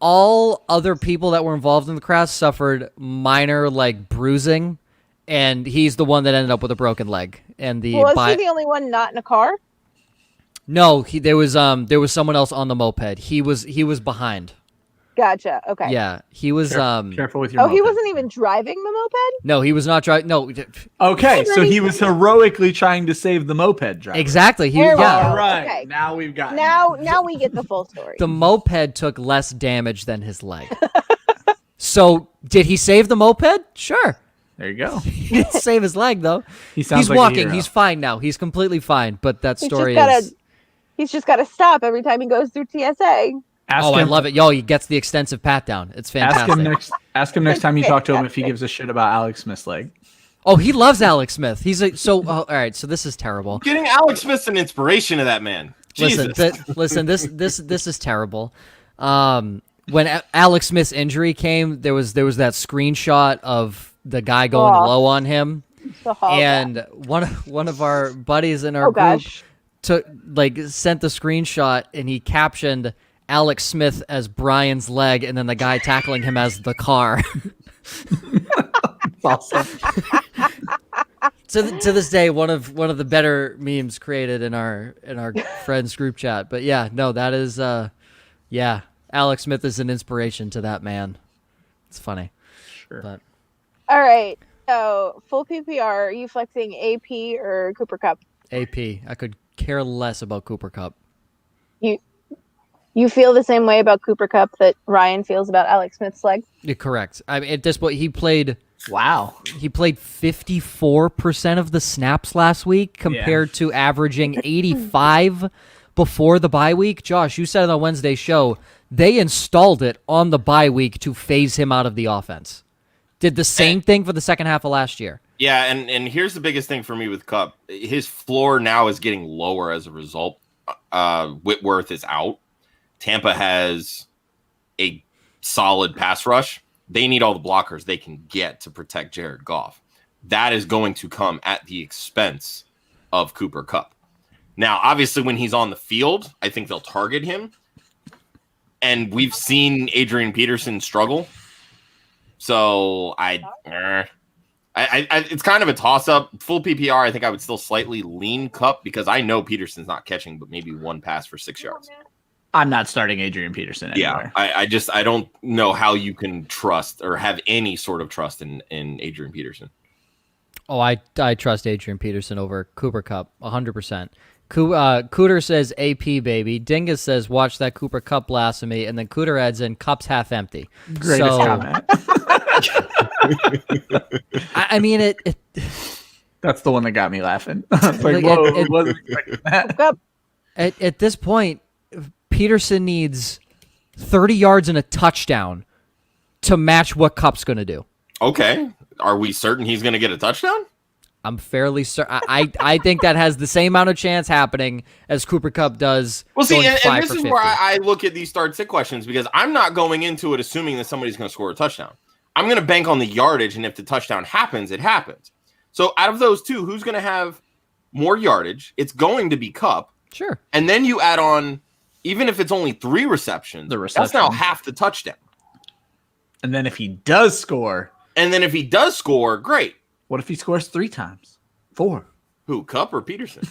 All other people that were involved in the crash suffered minor like bruising, and he's the one that ended up with a broken leg. And the Was he the only one not in a car? no, there was someone else on the moped. He was behind. Gotcha. Okay. Yeah, he was Careful with your. Oh, he moped. wasn't even driving the moped? no, he was not driving. No, Okay, so he was heroically trying to save the moped driver. exactly. He There we yeah. go. All right. Okay. Now we've got. Now we get the full story. The moped took less damage than his leg. So, did he save the moped? Sure. There you go. He didn't save his leg, though. He sounds He's like a walking. hero. He's fine now. He's completely fine. But that story He's just gotta stop every time he goes through TSA. Ask Oh, him, I love it. Yo, he gets the extensive pat down. It's fantastic. Ask him next time you talk to him if he gives a shit about Alex Smith's leg. Oh, he loves Alex Smith. He's like, so, all right, so this is terrible. Getting Alex Smith's an inspiration of that man. Jesus. Listen, this is terrible. When Alex Smith's injury came, there was that screenshot of the guy going low on him. The hall And one of our buddies in our Oh, group gosh. sent the screenshot and he captioned Alex Smith as Brian's leg and then the guy tackling him as the car. Awesome. to this day, one of the better memes created in our friends group chat. But yeah, no, that is yeah, Alex Smith is an inspiration to that man. It's funny. Sure. But All right. So full PPR. Are you flexing AP or Cooper Cup? AP, I could care less about Cooper Cup. You feel the same way about Cooper Cup that Ryan feels about Alex Smith's leg? You're correct. I mean, at this point, he played Wow. 54% of the snaps last week compared to averaging 85 before the bye week. Josh, you said on the Wednesday show they installed it on the bye week to phase him out of the offense. Did the same thing for the second half of last year. Yeah, and here's the biggest thing for me with Cup. His floor now is getting lower as a result. Whitworth is out. Tampa has a solid pass rush. They need all the blockers they can get to protect Jared Goff. That is going to come at the expense of Cooper Kupp. Now, obviously, when he's on the field, I think they'll target him. And we've seen Adrian Peterson struggle. So it's kind of a toss-up. Full PPR, I think I would still slightly lean Kupp because I know Peterson's not catching but maybe one pass for 6 yards. I'm not starting Adrian Peterson anywhere. Yeah, I don't know how you can trust or have any sort of trust in Adrian Peterson. Oh, I trust Adrian Peterson over Cooper Kupp 100%. Cooter says AP baby. Dingus says watch that Cooper Kupp blasphemy, and then Cooter adds in Cup's half empty. Greatest So, comment. I mean it. That's the one that got me laughing. It's like, Like, whoa, it- wasn't expecting that. Cup. At this point, Peterson needs 30 yards and a touchdown to match what Kupp's going to do. Okay. Are we certain he's going to get a touchdown? I'm fairly certain. I think that has the same amount of chance happening as Cooper Kupp does. Well, see, going and 5 this for is 50. where I look at these start-sit questions because I'm not going into it assuming that somebody's going to score a touchdown. I'm going to bank on the yardage, and if the touchdown happens, it happens. So out of those two, who's going to have more yardage? It's going to be Kupp. Sure. And then you add on, even if it's only 3 receptions, The that's now receptions. half the touchdown. And then if he does score, And then if he does score, great. What if he scores 3 times? 4. Who, Cup or Peterson?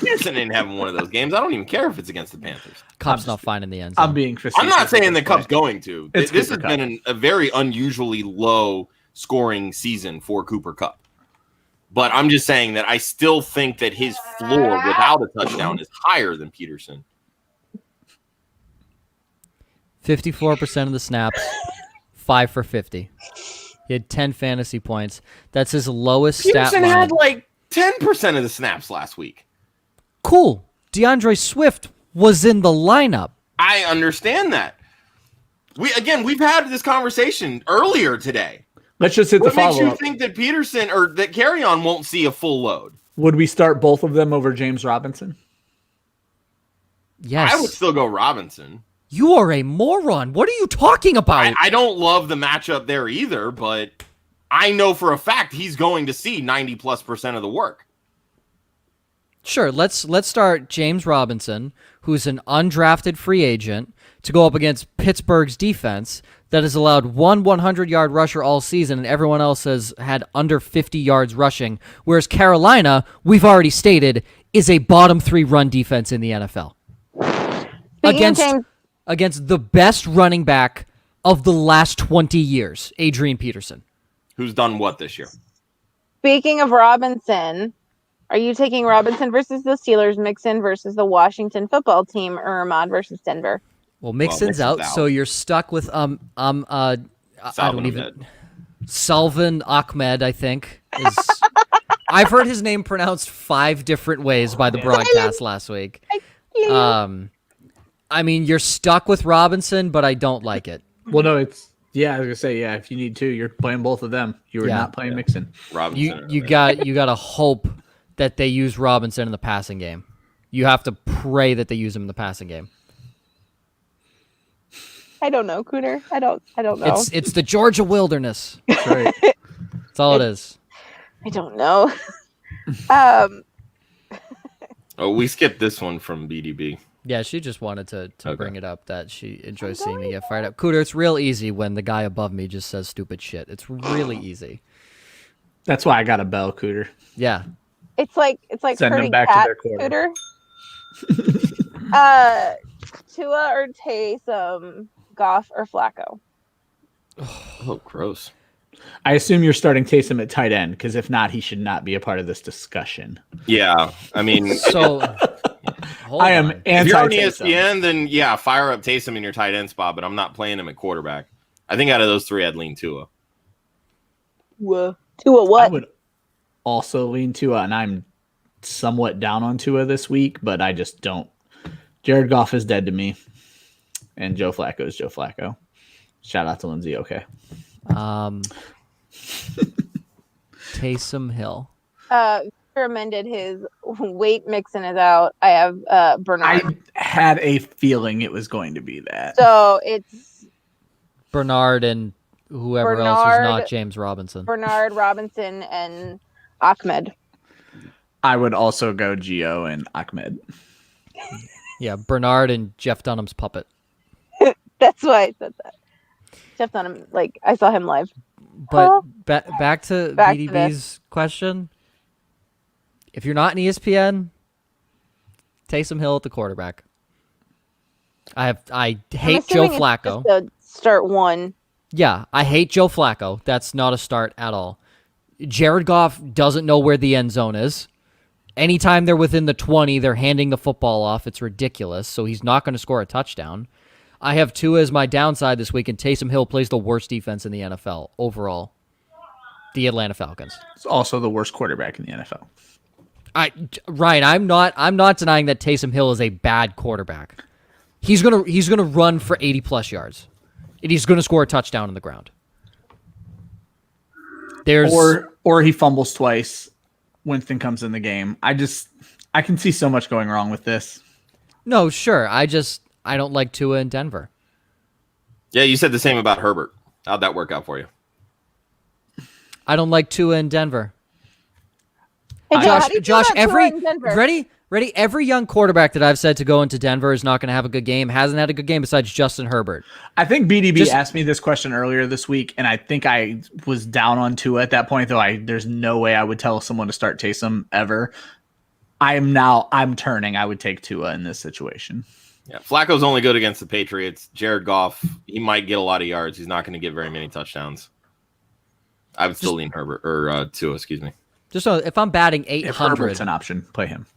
Peterson ain't having one of those games. I don't even care if it's against the Panthers. Cup's not finding the end zone. I'm being facetious. I'm not saying at the this Cup's point. going to. It's This Cooper has Kupp. been a very unusually low scoring season for Cooper Kupp. But I'm just saying that I still think that his floor without a touchdown is higher than Peterson. 54% of the snaps, 5 for 50. He had 10 fantasy points. That's his lowest stat Peterson line. had like 10% of the snaps last week. Cool. DeAndre Swift was in the lineup. I understand that. We've had this conversation earlier today. Let's just hit What the makes you follow-up. think that Peterson or that Carryon won't see a full load? Would we start both of them over James Robinson? Yes. I would still go Robinson. You are a moron. What are you talking about? I don't love the matchup there either, but I know for a fact he's going to see 90+% of the work. Sure, let's start James Robinson, who's an undrafted free agent, to go up against Pittsburgh's defense that has allowed one 100-yard rusher all season, and everyone else has had under 50 yards rushing, whereas Carolina, we've already stated, is a bottom 3 run defense in the NFL. Speaking of James, Against the best running back of the last 20 years, Adrian Peterson. Who's done what this year? speaking of Robinson, are you taking Robinson versus the Steelers, Mixon versus the Washington football team, or Ahmad versus Denver? Well, Mixon's Mixon's out, out. so you're stuck with I don't even Ahmed. Salvin Ahmed, I think. I've heard his name pronounced 5 different ways by the broadcast last week. I mean, you're stuck with Robinson, but I don't like it. Well, no, it's I was gonna say if you need 2, you're playing both of them. You are Yeah. not playing Mixon. Robinson. You got to hope that they use Robinson in the passing game. You have to pray that they use him in the passing game. I don't know, Cooter. I don't know. It's the Georgia wilderness. That's right. That's all it is. I don't know. Oh, we skipped this one from BDB. Yeah, she just wanted to Okay. bring it up that she enjoys seeing me get fired up. Cooter, it's real easy when the guy above me just says stupid shit. It's really easy. That's why I got a bell, Cooter. Yeah. It's like Send them herding back to cats, their quarter. Cooter. Tua or Taysom, Goff or Flacco? Oh, gross. I assume you're starting Taysom at tight end, because if not, he should not be a part of this discussion. Yeah, I mean, So hold I am on. if you're on E anti-Taysom. ESPN, then yeah, fire up Taysom in your tight end spot, but I'm not playing him at quarterback. I think out of those 3, I'd lean Tua. Whoa. Tua I what? would also lean Tua, and I'm somewhat down on Tua this week, but I just don't. Jared Goff is dead to me, and Joe Flacco is Joe Flacco. Shout out to Lindsay. Okay. Taysom Hill. Amended his weight. Mixon is out. I have Bernard. I had a feeling it was going to be that. So it's Bernard and whoever else is Bernard- not James Robinson. Bernard, Robinson, and Ahmed. I would also go Gio and Ahmed. Yeah, Bernard and Jeff Dunham's puppet. That's why I said that. Jeff Dunham, I saw him live. But Huh? back to Back to BDB's question. If you're not in ESPN, Taysom Hill at the quarterback. I I'm hate Joe assuming it's Flacco. just a start one. Yeah, I hate Joe Flacco. That's not a start at all. Jared Goff doesn't know where the end zone is. Anytime they're within the 20, they're handing the football off. It's ridiculous. So he's not going to score a touchdown. I have Tua as my downside this week, and Taysom Hill plays the worst defense in the NFL overall. The Atlanta Falcons. It's also the worst quarterback in the NFL. Ryan, I'm not denying that Taysom Hill is a bad quarterback. He's gonna run for 80+ yards. And he's gonna score a touchdown on the ground. Or he fumbles twice. Winston comes in the game. I can see so much going wrong with this. No, sure. I don't like Tua in Denver. Yeah, you said the same about Herbert. How'd that work out for you? I don't like Tua in Denver. Hey, Joe, how do you feel Josh, about Tua in Denver? ready. Every young quarterback that I've said to go into Denver is not going to have a good game. Hasn't had a good game besides Justin Herbert. I think BDB Just- asked me this question earlier this week, and I think I was down on Tua at that point. Though there's no way I would tell someone to start Taysom ever. I'm turning. I would take Tua in this situation. Yeah, Flacco's only good against the Patriots. Jared Goff, he might get a lot of yards. He's not going to get very many touchdowns. I would still lean Herbert or Tua. Excuse me. Just so if I'm batting If 800, Herbert's an option, play him.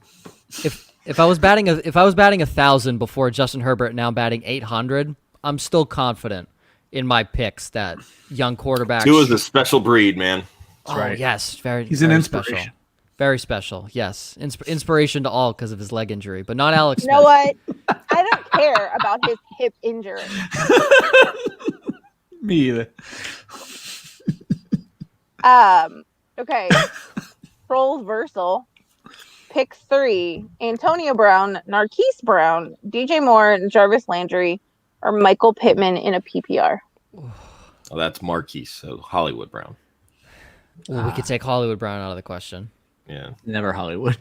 if I was batting 1,000 before Justin Herbert, now I'm batting 800. I'm still confident in my picks that young quarterbacks. Tua's a special breed, man. Oh, right. yes, He's an very inspiration. special. Very special, yes. Inspiration to all because of his leg injury, but not Alex You know Smith. what? I don't care about his hip injury. Me either. Okay. Trolls Versal. Pick 3. Antonio Brown, Narquise Brown, DJ Moore, and Jarvis Landry, or Michael Pittman in a PPR. Oh, that's Marquise, so Hollywood Brown. Well, we could take Hollywood Brown out of the question. Yeah. Never Hollywood.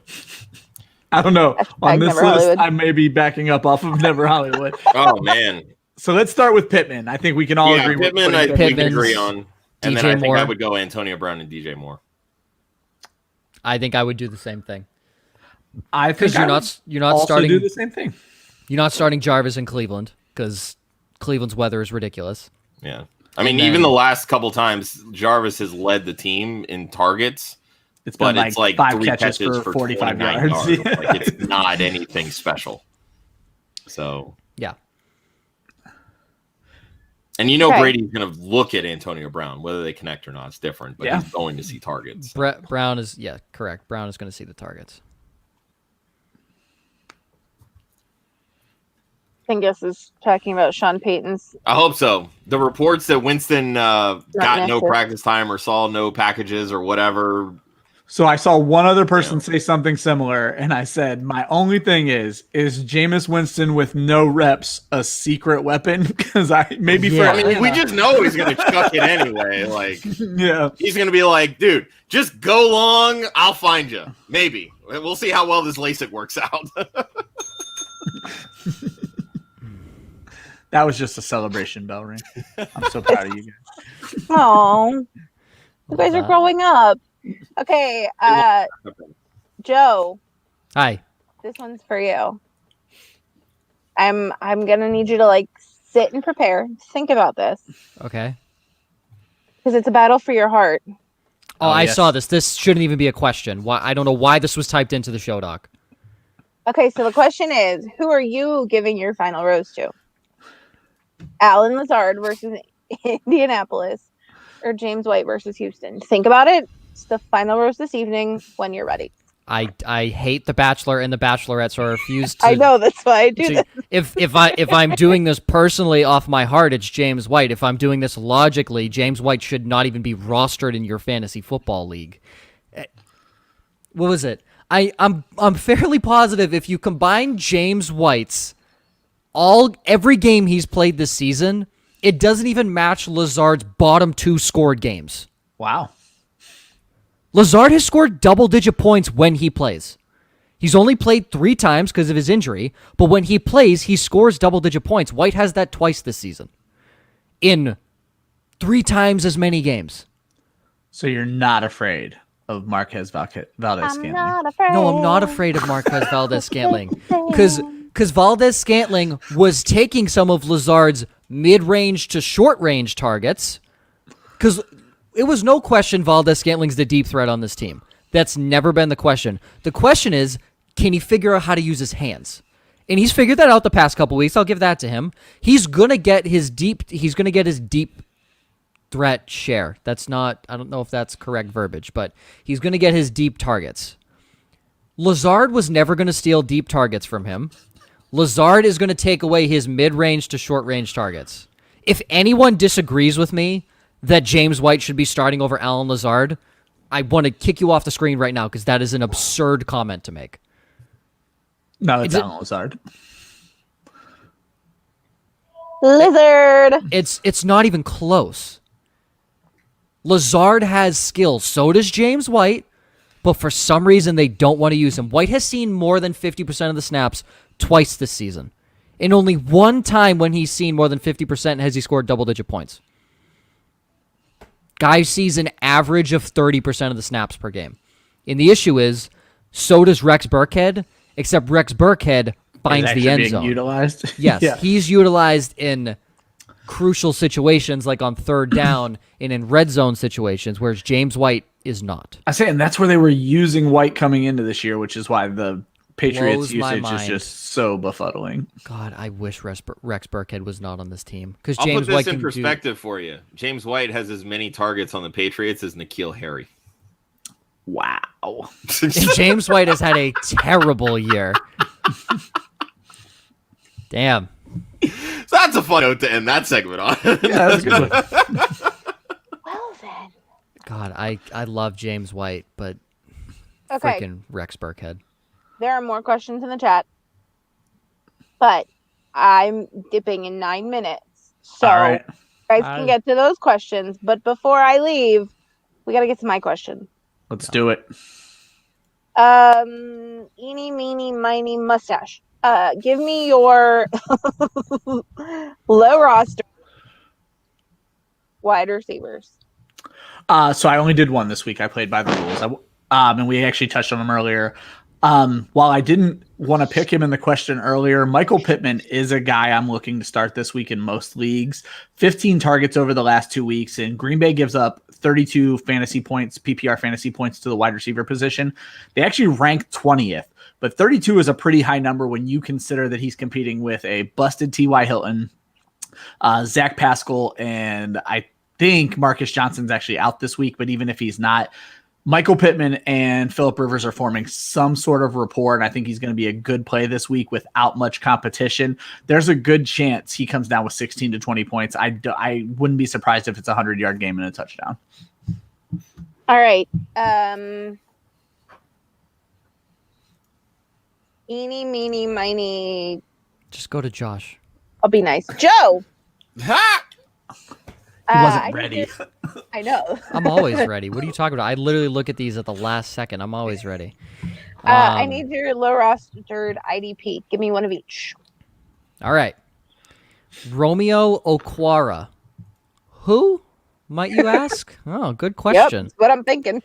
I don't know. Hashtag On this Never list, Hollywood. I may be backing up off of Never Hollywood. Oh man. So let's start with Pittman. I think we can all Yeah, agree. Pittman, with we can Pittman's agree on. And then DJ I think I Moore. would go Antonio Brown and DJ Moore. I think I would do the same thing I think because I would you're not also starting do the same thing. you're not starting Jarvis in Cleveland because Cleveland's weather is ridiculous. Yeah. I mean, And then- even the last couple times, Jarvis has led the team in targets, It's but been it's like 5 three catches catches for for 45 29 yards. yards. Like, it's not anything special. So, Yeah, and you know Okay. Brady's going to look at Antonio Brown, whether they connect or not. It's different, but Yeah. he's going to see targets. Brown is correct. Brown is going to see the targets. I think this is talking about Sean Payton's. I hope so. The reports that Winston got no necessary. practice time or saw no packages or whatever. So I saw one other person Yeah. say something similar, and I said, "My only thing is Jameis Winston with no reps a secret weapon?" Because maybe Yeah. I for mean, we just know he's going to chuck it anyway. Like, yeah. he's going to be like, dude, just go long. I'll find you. Maybe. We'll see how well this LASIK works out. That was just a celebration bell ring. I'm so proud of you guys. Oh, you guys are that. growing up. Okay, Joe, Hi. this one's for you. I'm gonna need you to like sit and prepare. Think about this Okay. because it's a battle for your heart. Oh, I yes. saw this. This shouldn't even be a question. Why? I don't know why this was typed into the show doc. Okay, so the question is, who are you giving your final rose to? Alan Lazard versus Indianapolis, or James White versus Houston? Think about it. It's the final rose this evening when you're ready. I hate The Bachelor and The Bachelorette, so I refuse to. I know that's why I do to- this. if I'm doing this personally off my heart, it's James White. If I'm doing this logically, James White should not even be rostered in your fantasy football league. What was it? I'm fairly positive if you combine James White's every game he's played this season, it doesn't even match Lazard's bottom 2 scored games. Wow. Lazard has scored double-digit points when he plays. He's only played 3 times because of his injury, but when he plays, he scores double-digit points. White has that twice this season in 3 times as many games. So you're not afraid of Marquez Valdez-Scantling? afraid. No, I'm not afraid of Marquez Valdez-Scantling because Valdez-Scantling was taking some of Lazard's mid-range to short-range targets because it was no question Valdez-Scantling's the deep threat on this team. That's never been the question. The question is, can he figure out how to use his hands? And he's figured that out the past couple weeks. I'll give that to him. He's gonna get his deep threat share. That's not, I don't know if that's correct verbiage, but he's gonna get his deep targets. Lazard was never gonna steal deep targets from him. Lazard is gonna take away his mid-range to short-range targets. If anyone disagrees with me that James White should be starting over Alan Lazard, I want to kick you off the screen right now because that is an absurd comment to make. No, it's Is it- Alan Lazard. Lizard. It's not even close. Lazard has skill. So does James White. but for some reason they don't want to use him. White has seen more than 50% of the snaps twice this season. And only one time when he's seen more than 50% has he scored double-digit points. Guy sees an average of 30% of the snaps per game. And the issue is, so does Rex Burkhead, except Rex Burkhead finds the end zone. Utilized. Yes, Yeah. he's utilized in crucial situations like on third down and in red zone situations, whereas James White is not. I say, and that's where they were using White coming into this year, which is why the Patriots Blows my usage is mind. just so befuddling. God, I wish Rex Burkhead was not on this team because I'll James put this White in can perspective for you. James White has as many targets on the Patriots as N'Keal Harry. Wow. And James White has had a terrible year. Damn. So that's a fun note to end that segment on. Yeah, that's a good one. Well then. God, I love James White, but Okay. freaking Rex Burkhead. There are more questions in the chat, but I'm dipping in 9 minutes. So All right. you guys can get to those questions. But before I leave, we got to get to my question. Let's do it. Eeny, meeny, miny, mustache. Give me your low roster wide receivers. So I only did one this week. I played by the rules. And we actually touched on him earlier. While I didn't want to pick him in the question earlier, Michael Pittman is a guy I'm looking to start this week in most leagues. 15 targets over the last 2 weeks, and Green Bay gives up 32 fantasy points, PPR fantasy points to the wide receiver position. They actually rank 20th, but 32 is a pretty high number when you consider that he's competing with a busted T.Y. Hilton, Zach Pascal, and I think Marcus Johnson's actually out this week, but even if he's not, Michael Pittman and Phillip Rivers are forming some sort of rapport, and I think he's going to be a good play this week without much competition. There's a good chance he comes down with 16 to 20 points. I wouldn't be surprised if it's a 100-yard game and a touchdown. All right. Eeny, meeny, miny. Just go to Josh. I'll be nice. Joe. Ha! He wasn't I need ready. your- I know. I'm always ready. What are you talking about? I literally look at these at the last second. I'm always ready. I need your low rostered IDP. Give me one of each. All right. Romeo Okwara. Who, might you ask? Oh, good Yep, question. that's what I'm thinking.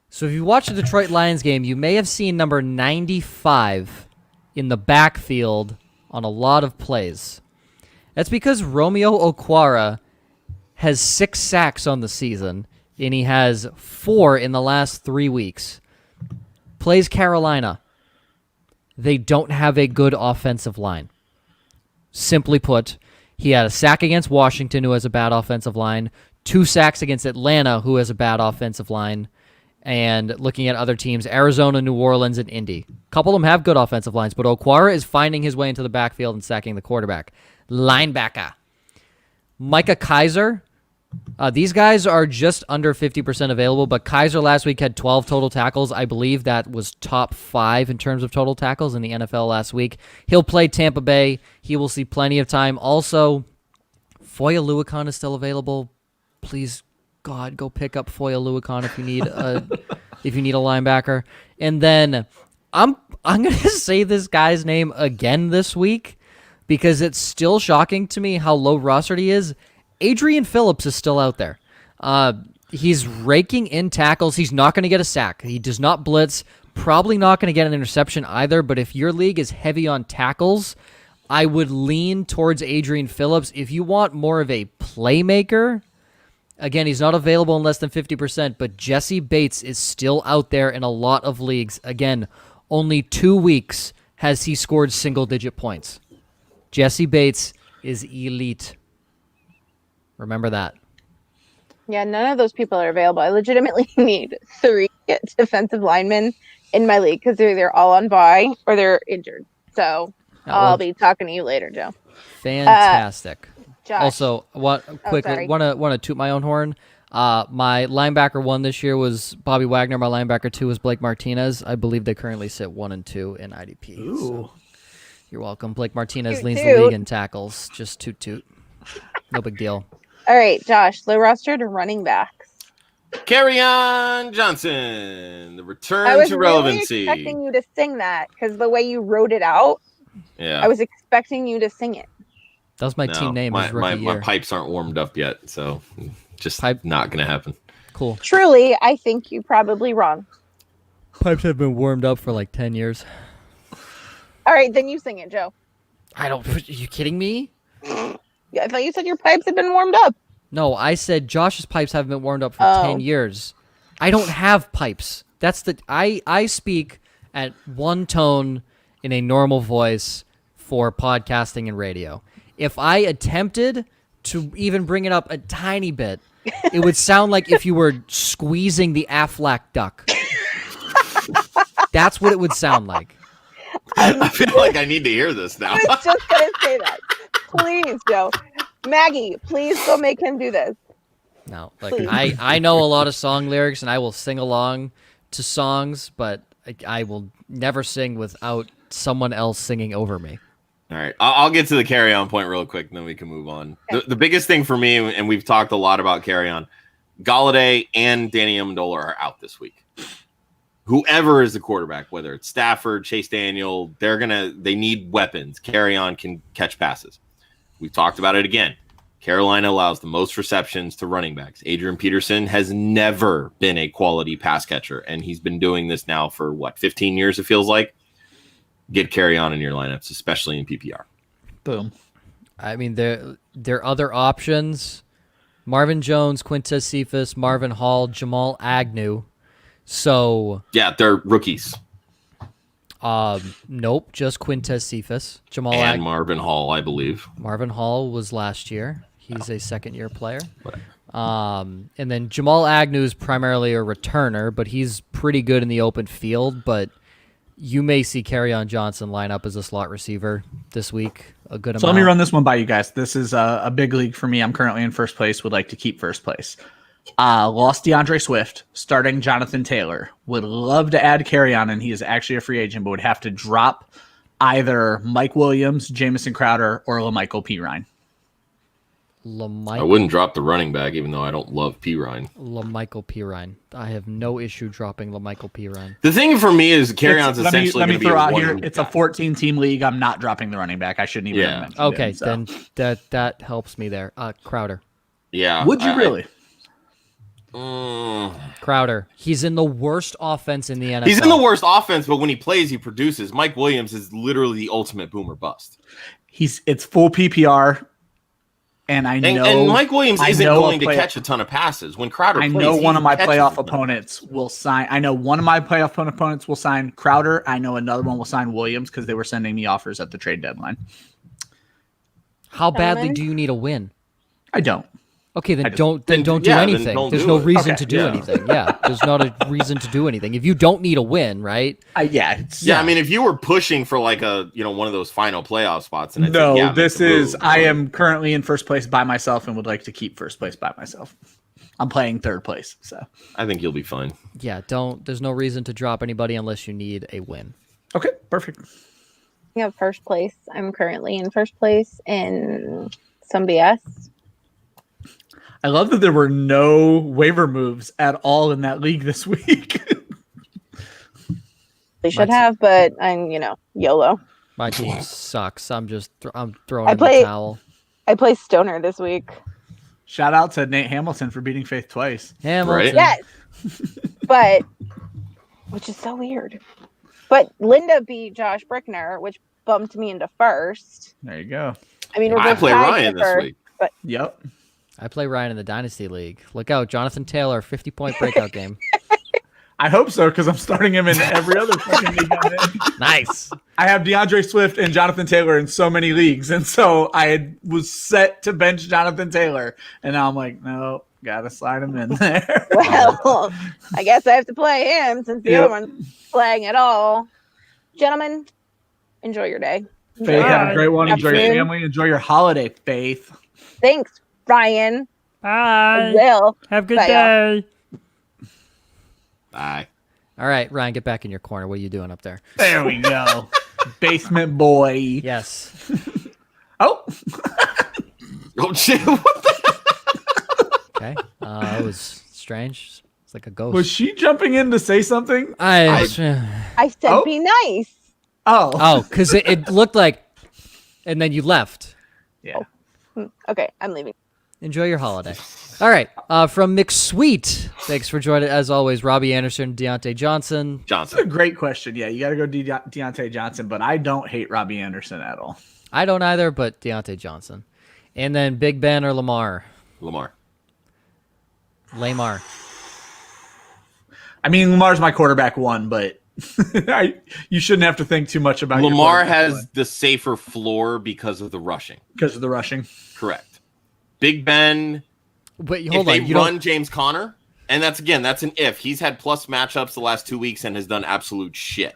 So if you watch the Detroit Lions game, you may have seen number 95 in the backfield on a lot of plays. That's because Romeo Okwara has 6 sacks on the season, and he has 4 in the last 3 weeks. Plays Carolina. They don't have a good offensive line. Simply put, he had a sack against Washington, who has a bad offensive line, 2 sacks against Atlanta, who has a bad offensive line, and looking at other teams, Arizona, New Orleans, and Indy. A couple of them have good offensive lines, but Okwara is finding his way into the backfield and sacking the quarterback. Linebacker. Micah Kaiser. These guys are just under 50% available, but Kaiser last week had 12 total tackles. I believe that was top 5 in terms of total tackles in the NFL last week. He'll play Tampa Bay. He will see plenty of time. Also, Foya Luakon is still available. Please, God, go pick up Foya Luakon if you need a linebacker. And then I'm going to say this guy's name again this week because it's still shocking to me how low rostered he is. Adrian Phillips is still out there. He's raking in tackles. He's not going to get a sack. He does not blitz. Probably not going to get an interception either, but if your league is heavy on tackles, I would lean towards Adrian Phillips. If you want more of a playmaker, again, he's not available in less than 50%, but Jesse Bates is still out there in a lot of leagues. Again, only 2 weeks has he scored single-digit points. Jesse Bates is elite. Remember that. Yeah, none of those people are available. I legitimately need 3 defensive linemen in my league because they're all on bye or they're injured. So I'll be talking to you later, Joe. Fantastic. Josh. Also, quickly, sorry. want to toot my own horn. My linebacker 1 this year was Bobby Wagner. My linebacker 2 was Blake Martinez. I believe they currently sit 1 and 2 in IDP. Ooh. So you're welcome. Blake Martinez Toot leads toot. the league in tackles. Just toot toot. No big deal. All right, Josh, low rostered running backs. Carry on, Johnson. The I return was to really relevancy. expecting you to sing that because the way you wrote it out, Yeah. I was expecting you to sing it. That was my team name. His rookie my year. pipes aren't warmed up yet, so just not gonna happen. Cool. Truly, I think you're probably wrong. Pipes have been warmed up for like 10 years. All right, then you sing it, Joe. I don't. Are you kidding me? Yeah, I thought you said your pipes had been warmed up. No, I said Josh's pipes haven't been warmed up for Oh. 10 years. I don't have pipes. That's the I speak at one tone in a normal voice for podcasting and radio. If I attempted to even bring it up a tiny bit, it would sound like if you were squeezing the Aflac duck. That's what it would sound like. I feel like I need to hear this now. I was just going to say that. Please, Joe. Maggie, please go make him do this. No, like Please. I know a lot of song lyrics and I will sing along to songs, but I will never sing without someone else singing over me. All right, I'll get to the carry on point real quick, and then we can move on. The biggest thing for me, and we've talked a lot about carry on, Galladay and Danny Amendola are out this week. Whoever is the quarterback, whether it's Stafford, Chase Daniel, they need weapons. Carry on can catch passes. We've talked about it again. Carolina allows the most receptions to running backs. Adrian Peterson has never been a quality pass catcher, and he's been doing this now for 15 years, it feels like. Get carry on in your lineups, especially in PPR. Boom. I mean, there are other options. Marvin Jones, Quintez Cephas, Marvin Hall, Jamal Agnew. So Yeah, they're rookies. nope, just Quintez Cephas. Jamal And Agnew. Marvin Hall, I believe. Marvin Hall was last year. He's a second-year player. Whatever. And then Jamal Agnew is primarily a returner, but he's pretty good in the open field. But you may see Kerryon Johnson line up as a slot receiver this week. A good So amount. let me run this one by you guys. This is a big league for me. I'm currently in first place. Would like to keep first place. Lost DeAndre Swift, starting Jonathan Taylor. Would love to add carry on, and he is actually a free agent, but would have to drop either Mike Williams, Jamison Crowder, or LaMichael Pirine. I wouldn't drop the running back, even though I don't love Pirine. LaMichael Pirine. I have no issue dropping LaMichael Pirine. The thing for me is carry on's Let me essentially going to be throw a out here. one It's a 14-team league. I'm not dropping the running back. I shouldn't even have mentioned Okay, him, so. then that helps me there. Crowder. Yeah. Would you really? Crowder. He's in the worst offense in the NFL. He's in the worst offense, but when he plays, he produces. Mike Williams is literally the ultimate boomer bust. It's full PPR, and I know And Mike Williams I isn't know going to a play- catch a ton of passes. When Crowder I plays, know one he of my catches playoff a ton. opponents will sign. I know one of my playoff opponents will sign Crowder. I know another one will sign Williams because they were sending me offers at the trade deadline. How badly Gentlemen? do you need a win? I don't. Okay, then I just- don't then- do yeah, then anything. don't There's do no it. reason Okay, to do yeah. anything. Yeah, there's not a reason to do anything. If you don't need a win, right? Yeah, I mean, if you were pushing for like one of those final playoff spots, and No, make this the is. move, I but- am currently in first place by myself and would like to keep first place by myself. I'm playing third place, so I think you'll be fine. Yeah, don't. There's no reason to drop anybody unless you need a win. okay, perfect. Yeah, first place. I'm currently in first place in some BS. I love that there were no waiver moves at all in that league this week. They should Mine's- have, but I'm, YOLO. My team sucks. I'm throwing I in play- the towel. I play Stoner this week. Shout out to Nate Hamilton for beating Faith twice. Hamilton. Yes. But, which is so weird. But Linda beat Josh Brickner, which bumped me into first. There you go. I mean, we're I both play tied Ryan for this first. week. Yep. I play Ryan in the Dynasty League. Look out, Jonathan Taylor, 50-point breakout game. I hope so because I'm starting him in every other fucking league I'm in. Nice. I have DeAndre Swift and Jonathan Taylor in so many leagues, and so was set to bench Jonathan Taylor, and now I'm like, no, gotta slide him in there. Well, I guess I have to play him since the Yep. other one's playing at all. Gentlemen, enjoy your day. Faith, have a great one. Enjoy your Afternoon. family. Enjoy your holiday, Faith. Thanks, Ryan. Bye. Will. Have a good Bye, y'all. day. Bye. All right, Ryan, get back in your corner. What are you doing up there? There we go. Basement boy. Yes. Oh, Oh shit! What the? Okay. It was strange. It's like a ghost. Was she jumping in to say something? I said Oh. be nice. Oh. because it looked like, and then you left. Yeah. Okay, I'm leaving. Enjoy your holiday. All right. From McSweet, thanks for joining as always. Robbie Anderson, Deontay Johnson. That's a great question. Yeah, you got to go Deontay Johnson, but I don't hate Robbie Anderson at all. I don't either, but Deontay Johnson. And then Big Ben or Lamar. Lamar. I mean, Lamar's my quarterback one, but you shouldn't have to think too much about Lamar has the safer floor because of the rushing. Because of the rushing. Correct. Big Ben, Wait, if hold they on. You run don't, James Conner, and that's an if. He's had plus matchups the last 2 weeks and has done absolute shit.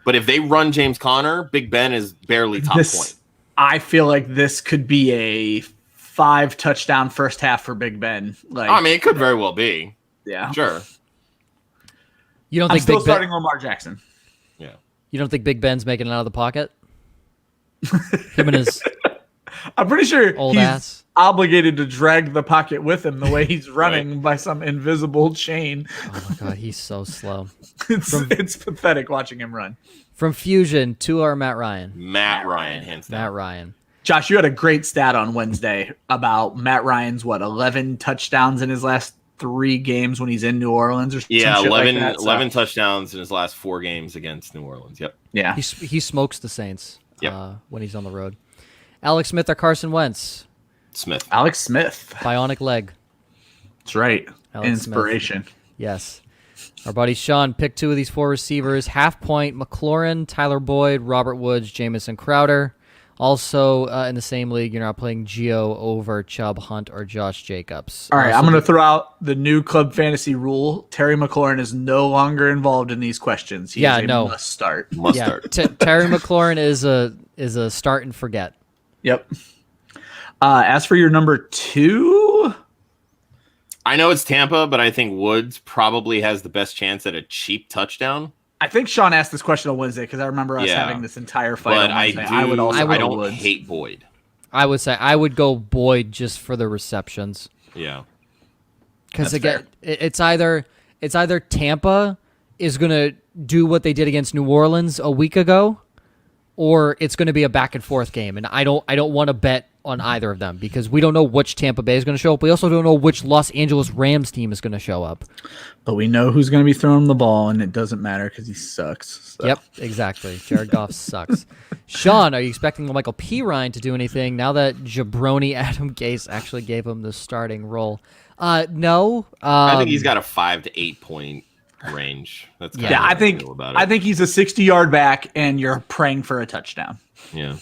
But if they run James Conner, Big Ben is barely top point. I feel like this could be a 5 touchdown first half for Big Ben. Like, I mean, it could very well be. yeah. Sure. you don't I'm think still Big Ben? starting Lamar Jackson. Yeah. You don't think Big Ben's making it out of the pocket? Him and his I'm pretty sure old he's ass. obligated to drag the pocket with him the way he's running by some invisible chain. Oh my god, he's so slow. It's pathetic watching him run. From Fusion to our Matt Ryan. Matt Ryan, hands down. Matt Ryan. Josh, you had a great stat on Wednesday about Matt Ryan's 11 touchdowns in his last 3 games when he's in New Orleans or Yeah, some shit 11, like that. 11 touchdowns in his last 4 games against New Orleans. Yep. Yeah. He smokes the Saints Yep. when he's on the road. Alex Smith or Carson Wentz? Smith. Alex Smith. Bionic leg. That's right. Alex Inspiration. Yes. Our buddy Sean picked 2 of these 4 receivers. Half point, McLaurin, Tyler Boyd, Robert Woods, Jamison Crowder. Also in the same league, you're not playing Gio over Chubb, Hunt, or Josh Jacobs. All right, So I'm going to throw out the new club fantasy rule. Terry McLaurin is no longer involved in these questions. He is a must start. Must yeah, start. Terry McLaurin is a start and forget. Yep. As for your number 2, I know it's Tampa, but I think Woods probably has the best chance at a cheap touchdown. I think Sean asked this question on Wednesday because I remember us Yeah. having this entire fight But on I Wednesday. I would also I go don't Woods. hate Boyd. I would say I would go Boyd just for the receptions. Yeah. Because That's again, it's either Tampa is gonna do what they did against New Orleans a week ago, or it's gonna be a back and forth game. And I don't want to bet on either of them because we don't know which Tampa Bay is gonna show up. We also don't know which Los Angeles Rams team is gonna show up. But we know who's going to be throwing the ball, and it doesn't matter because he sucks. So. Yep, exactly. Jared Goff sucks. Sean, are you expecting Michael P. Ryan to do anything now that jabroni Adam Gase actually gave him the starting role? No. I think he's got a 5 to 8 point range. That's kind Yeah, of I how think feel about it. I think he's a 60-yard back, and you're praying for a touchdown. Yeah.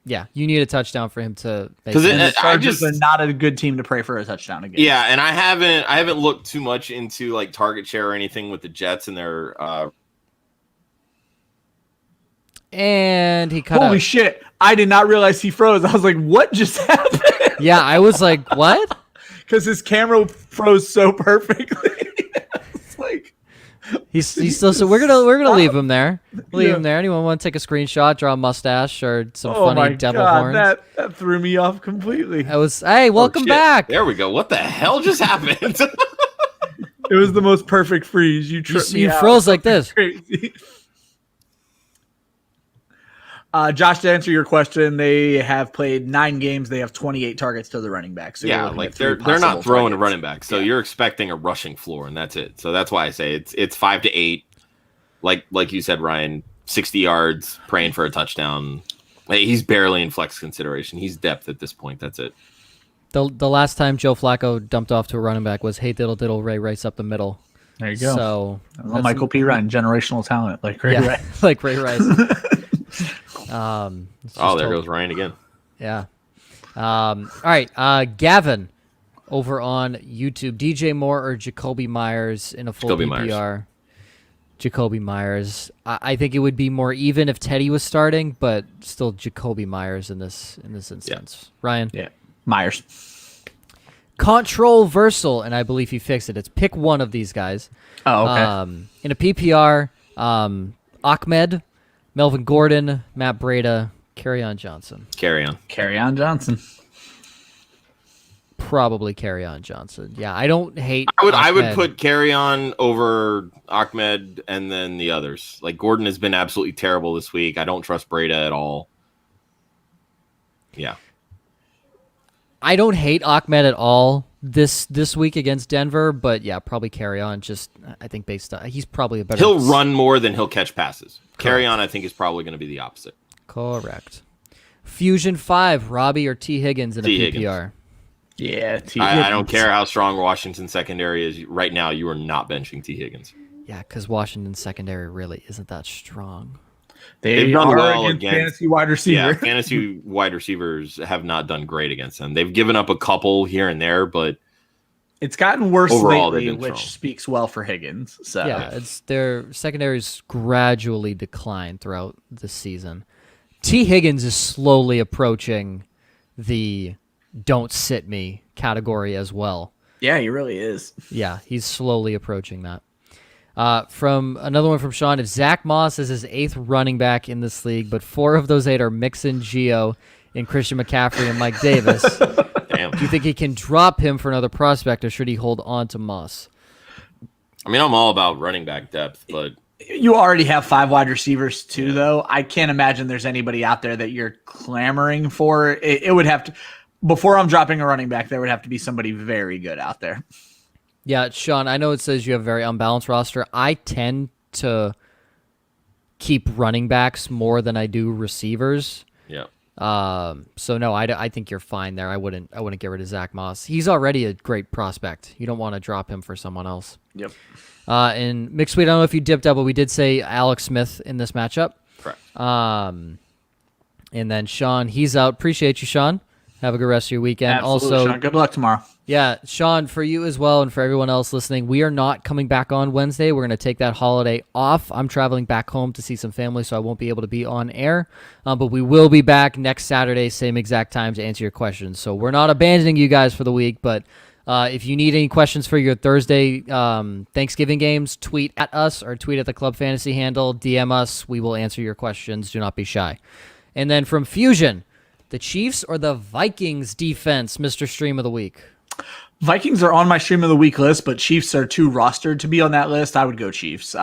Yeah, you need a touchdown for him to make 'Cause sense. And the I Chargers just- are not a good team to pray for a touchdown against. Yeah, and I haven't looked too much into like target share or anything with the Jets and their And he cut Holy out. shit! I did not realize he froze. I was like, "What just happened?" Yeah, I was like, what? Because his camera froze so perfectly. It's like, He's still so we're gonna leave him there. Leave Yeah. him there. Anyone want to take a screenshot, draw a mustache or some oh my funny devil god, horns? that threw me off completely. I was hey, welcome shit. back. There we go. What the hell just happened? It was the most perfect freeze. You tripped me You out. froze like this. Crazy. Josh, to answer your question, they have played 9 games. They have 28 targets to the running back. So you're Yeah, looking like at 3 they're not possible throwing a targets. running back, so you're expecting a rushing floor, and that's it. So that's why I say it's 5 to 8. Like you said, Ryan, 60 yards, praying for a touchdown. Like, he's barely in flex consideration. He's depth at this point. That's it. The last time Joe Flacco dumped off to a running back was hey diddle diddle Ray Rice up the middle. There you go. So Well, Michael P. Ryan, generational talent, like Ray yeah, Rice. like Ray Rice. It's Oh, just there total- goes Ryan again. Yeah. All right. Gavin over on YouTube. DJ Moore or Jacoby Myers in a full Jacoby PPR? Myers. Jacoby Myers. I think it would be more even if Teddy was starting, but still Jacoby Myers in this instance. Ryan. Yeah, Myers. Controversial, and I believe he fixed it. It's pick one of these guys. Oh, okay. In a PPR, Ahmed, Melvin Gordon, Matt Breida, Kerryon Johnson. Carry on. Carry on Johnson. probably Kerryon Johnson. Yeah, I don't hate. I would Ahmed. put Carry On over Ahmed and then the others. Like Gordon has been absolutely terrible this week. I don't trust Breda at all. Yeah. I don't hate Ahmed at all this week against Denver, but yeah, probably Kerryon. Just I think based on he's probably a better. He'll run more than he'll catch passes. Carry On, I think, is probably going to be the opposite. Correct. Fusion 5, Robbie or T. Higgins in a T. PPR. Yeah, I don't care how strong Washington's secondary is. Right now, you are not benching T. Higgins. Yeah, because Washington's secondary really isn't that strong. They've done are well against against fantasy wide receiver. Yeah, fantasy wide receivers have not done great against them. They've given up a couple here and there, but It's gotten worse Overall, lately, they've been which strong. speaks well for Higgins. So Yeah, it's their secondaries gradually declined throughout the season. T. Higgins is slowly approaching the "don't sit me" category as well. yeah, he really is. Yeah, he's slowly approaching that. From another one from Sean, if Zach Moss is his 8th running back in this league, but 4 of those 8 are Mixon, Gio, and Christian McCaffrey and Mike Davis, damn. do you think he can drop him for another prospect, or should he hold on to Moss? I mean, I'm all about running back depth, but You already have 5 wide receivers too, though. I can't imagine there's anybody out there that you're clamoring for. It would have to, before I'm dropping a running back, there would have to be somebody very good out there. Yeah, Sean, I know it says you have a very unbalanced roster. I tend to keep running backs more than I do receivers. yeah. So no, I think you're fine there. I wouldn't get rid of Zach Moss. He's already a great prospect. You don't want to drop him for someone else. Yep. And Mixed Sweet, I don't know if you dipped up, but we did say Alex Smith in this matchup. Correct. And then Sean, he's out. Appreciate you, Sean. Have a good rest of your weekend. Absolutely, Also, Sean. Good luck tomorrow. yeah, Sean, for you as well, and for everyone else listening, we are not coming back on Wednesday. We're going to take that holiday off. I'm traveling back home to see some family, so I won't be able to be on air. But we will be back next Saturday, same exact time, to answer your questions. So we're not abandoning you guys for the week, but if you need any questions for your Thursday Thanksgiving games, tweet at us or tweet at the Club Fantasy handle. DM us. We will answer your questions. Do not be shy. And then from Fusion, the Chiefs or the Vikings defense, Mr. Stream of the Week? Vikings are on my stream of the week list, but Chiefs are too rostered to be on that list. I would go Chiefs.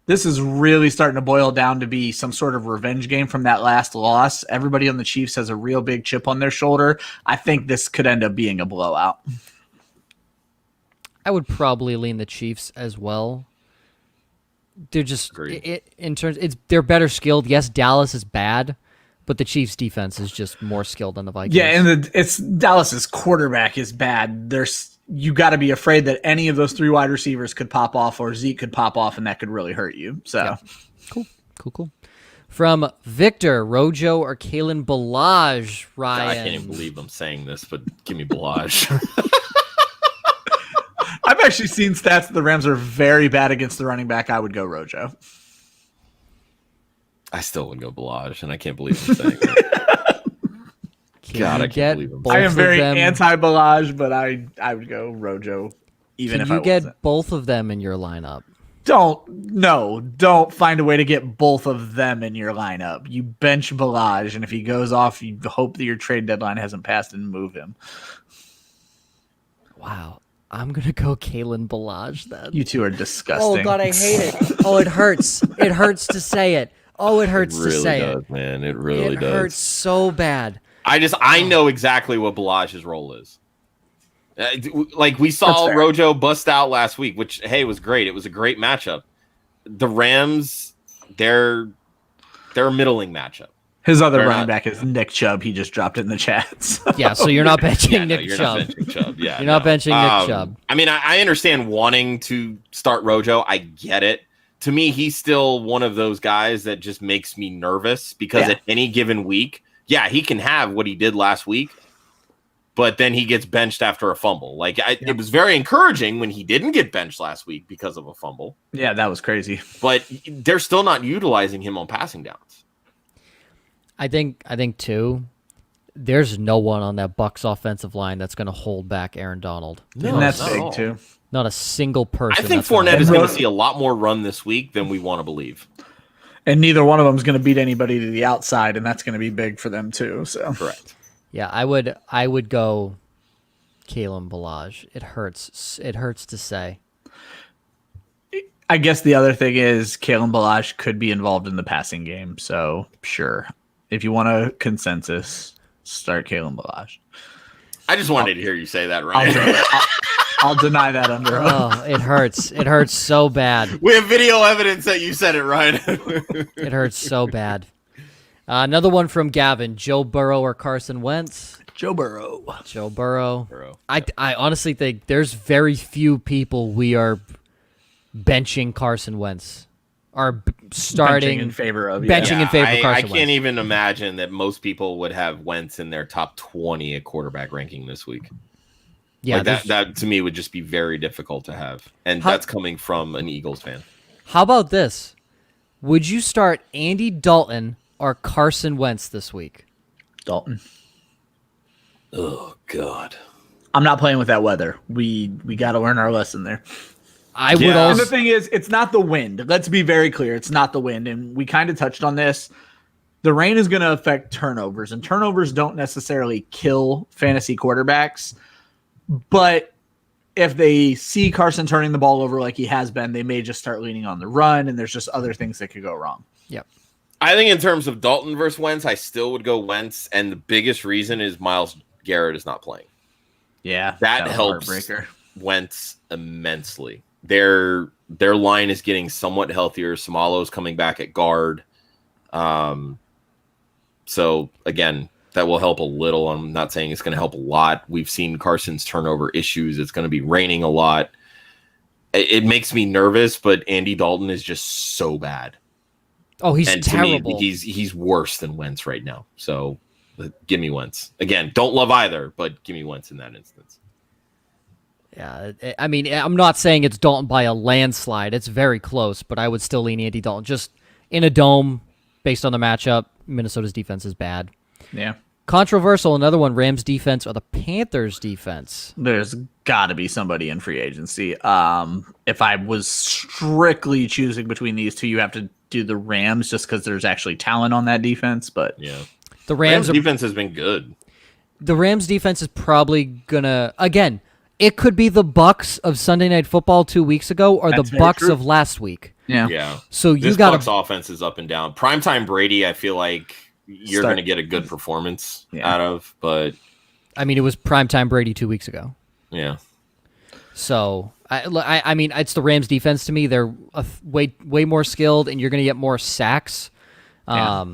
This is really starting to boil down to be some sort of revenge game from that last loss. Everybody on the Chiefs has a real big chip on their shoulder. I think this could end up being a blowout. I would probably lean the Chiefs as well. They're just Agreed. they're better skilled. Yes, Dallas is bad, but the Chiefs defense is just more skilled than the Vikings. Yeah, and it's Dallas's quarterback is bad. You got to be afraid that any of those 3 wide receivers could pop off, or Zeke could pop off, and that could really hurt you. So, Yeah. Cool. From Victor, Rojo or Kalen Ballage, Ryan. I can't even believe I'm saying this, but give me Balaj. I've actually seen stats that the Rams are very bad against the running back. I would go Rojo. I still would go Balaj, and I can't believe I'm saying that. Can God, you I can't get believe him. both I am of very them? anti-Balaj, but I would go Rojo even Can if you I get wasn't. both of them in your lineup? Don't find a way to get both of them in your lineup. You bench Balaj, and if he goes off, you hope that your trade deadline hasn't passed and move him. Wow. I'm going to go Kalen Ballage then. You two are disgusting. Oh, God, I hate it. Oh, it hurts. It hurts to say it. Oh, it hurts It to really say does, it. man. It really It does. hurts so bad. I know exactly what Balaj's role is. Like we That's saw fair. Rojo bust out last week, which hey was great. It was a great matchup. The Rams, they're a middling matchup. His other They're running not- back is Nick Chubb. He just dropped it in the chats. Yeah, so you're not benching Yeah, no, Nick you're Chubb. not benching Chubb. Yeah, You're not no. benching Nick Chubb. I mean, I understand wanting to start Rojo. I get it. To me, he's still one of those guys that just makes me nervous because Yeah. at any given week, yeah, he can have what he did last week, but then he gets benched after a fumble. Like it was very encouraging when he didn't get benched last week because of a fumble, Yeah, that was crazy. but they're still not utilizing him on passing downs. I think too, there's no one on that Bucks offensive line that's going to hold back Aaron Donald. And that's not at all. big too. Not a single person. I think that's gonna Fournette hold is back. going to see a lot more run this week than we want to believe. And neither one of them is going to beat anybody to the outside, and that's going to be big for them too. So Correct. Yeah, I would go Kalen Balaj. It hurts. It hurts to say. I guess the other thing is Kalen Balaj could be involved in the passing game. So sure, if you want a consensus, start Kalen Balaj. I just wanted to hear you say that, Ryan. I'll deny that under oath. Oh, it hurts. It hurts so bad. We have video evidence that you said it, Ryan. It hurts so bad. Another one from Gavin. Joe Burrow or Carson Wentz? Joe Burrow. Joe Burrow. Burrow. I honestly think there's very few people we are benching Carson Wentz. Are starting Benching in favor of benching in favor of Carson I Wentz. can't even imagine that most people would have Wentz in their top 20 at quarterback ranking this week. Yeah, Like that to me would just be very difficult to have. And that's coming from an Eagles fan. How about this? Would you start Andy Dalton or Carson Wentz this week? Dalton. Oh, God. I'm not playing with that weather. We got to learn our lesson there. I would Yeah. And the also. thing is, it's not the wind. Let's be very clear. It's not the wind. And we kind of touched on this. The rain is going to affect turnovers, and turnovers don't necessarily kill fantasy quarterbacks. But if they see Carson turning the ball over like he has been, they may just start leaning on the run, and there's just other things that could go wrong. Yep. I think in terms of Dalton versus Wentz, I still would go Wentz. And the biggest reason is Myles Garrett is not playing. Yeah, That was a helps heartbreaker. Wentz immensely. Their line is getting somewhat healthier. Samalo's coming back at guard. So again, that will help a little. I'm not saying it's going to help a lot. We've seen Carson's turnover issues. It's going to be raining a lot. It makes me nervous, but Andy Dalton is just so bad. Oh, he's And to terrible. me, he's worse than Wentz right now. So give me Wentz. Again, don't love either, but give me Wentz in that instance. Yeah, I mean, I'm not saying it's Dalton by a landslide. It's very close, but I would still lean Andy Dalton. Just in a dome, based on the matchup, Minnesota's defense is bad. Yeah. Controversial, another one, Rams defense or the Panthers defense? There's got to be somebody in free agency. If I was strictly choosing between these two, you have to do the Rams just because there's actually talent on that defense. But Yeah. The Rams Rams defense has been good. The Rams defense is probably gonna, again, it could be the Bucks of Sunday Night Football 2 weeks ago or That's the very Bucks true. of last week. Yeah. So you This got Bucks to, offense is up and down. Primetime Brady, I feel like you're Start- going to get a good performance Yeah. out of, but I mean, it was primetime Brady 2 weeks ago. yeah. So I mean, it's the Rams defense to me. They're way more skilled, and you're going to get more sacks. Yeah.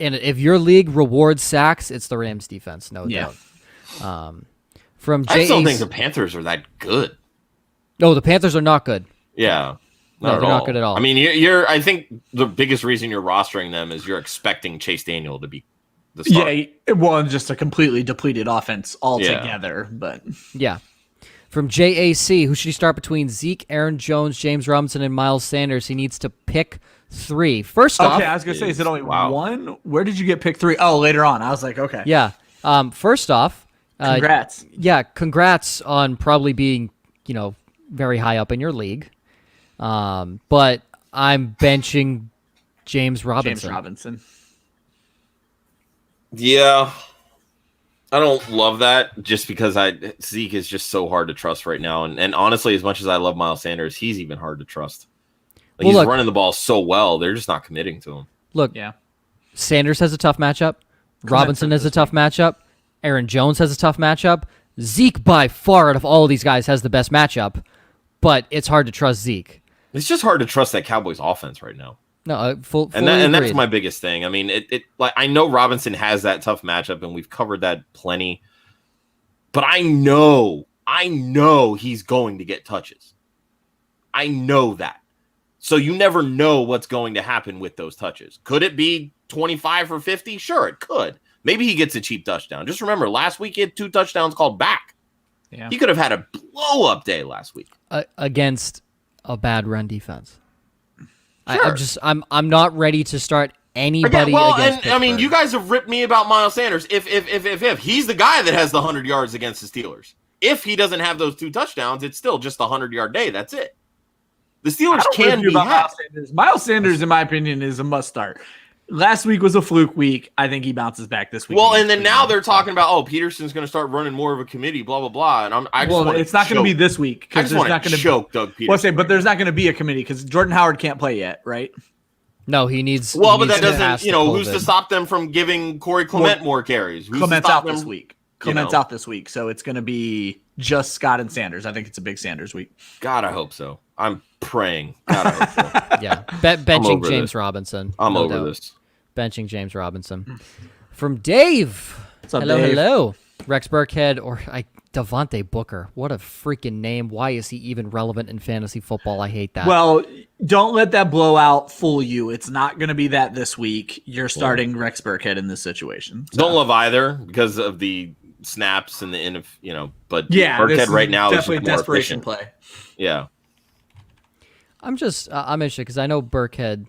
And if your league rewards sacks, it's the Rams defense, no Yeah. doubt. From I still think Jay's, the Panthers are that good. no, the Panthers are not good. Yeah. No, they're not good at all. I mean, you're I think the biggest reason you're rostering them is you're expecting Chase Daniel to be the starter. yeah, well, just a completely depleted offense altogether. But Yeah. From JAC, who should he start between Zeke, Aaron Jones, James Robinson, and Miles Sanders? He needs to pick 3. First off, okay, I was gonna say, is it only Wow. one? Where did you get pick 3? Oh, later on. I was like, okay, yeah. First off, congrats. yeah, congrats on probably being, very high up in your league. But I'm benching James Robinson. James Robinson. Yeah. I don't love that just because Zeke is just so hard to trust right now. And honestly, as much as I love Miles Sanders, he's even hard to trust. Like, Well, he's look- running the ball so well, they're just not committing to him. Look, Yeah, Sanders has a tough matchup. Robinson has a tough matchup. Aaron Jones has a tough matchup. Zeke, by far, out of all of these guys, has the best matchup. But it's hard to trust Zeke. It's just hard to trust that Cowboys offense right now. No, fully And that's agreed. my biggest thing. I mean, it like I know Robinson has that tough matchup, and we've covered that plenty. But I know he's going to get touches. I know that. So you never know what's going to happen with those touches. Could it be 25 for 50? Sure, it could. Maybe he gets a cheap touchdown. Just remember, last week he had 2 touchdowns called back. yeah. He could have had a blow-up day last week. Against a bad run defense. Sure. I'm not ready to start anybody against and I mean, Pittsburgh. you guys have ripped me about Miles Sanders. If he's the guy that has the 100 yards against the Steelers, if he doesn't have those 2 touchdowns, it's still just a 100-yard day. That's it. The I Steelers don't can rip you be about had. Miles Sanders. Miles Sanders, in my opinion, is a must start. last week was a fluke week. I think he bounces back this week. Well, and then now they're talking about, oh, Peterson's going to start running more of a committee, blah blah blah. And it's not going to be this week because there's not going to choke Doug Peterson. But there's not going to be a committee because Jordan Howard can't play yet, right? No, he needs. Well, he but needs that to pass doesn't. the Who's to COVID. stop them from giving Corey Clement more carries? Who's Clement's to out stop them? this week. Clement's out this week, so it's going to be just Scott and Sanders. I think it's a big Sanders week. God, I hope so. I'm praying. God, I hope so. Yeah, benching over James this. Robinson. I'm no over doubt. this. Benching James Robinson. From Dave. What's up, hello, Dave? hello. Rex Burkhead or Devontae Booker. What a freaking name. Why is he even relevant in fantasy football? I hate that. Well, don't let that blowout fool you. It's not going to be that this week. You're starting Rex Burkhead in this situation. So. Don't love either because of the snaps and the But Yeah, this Burkhead is right now is definitely just a more desperation efficient. play. Yeah. I'm interested because I know Burkhead.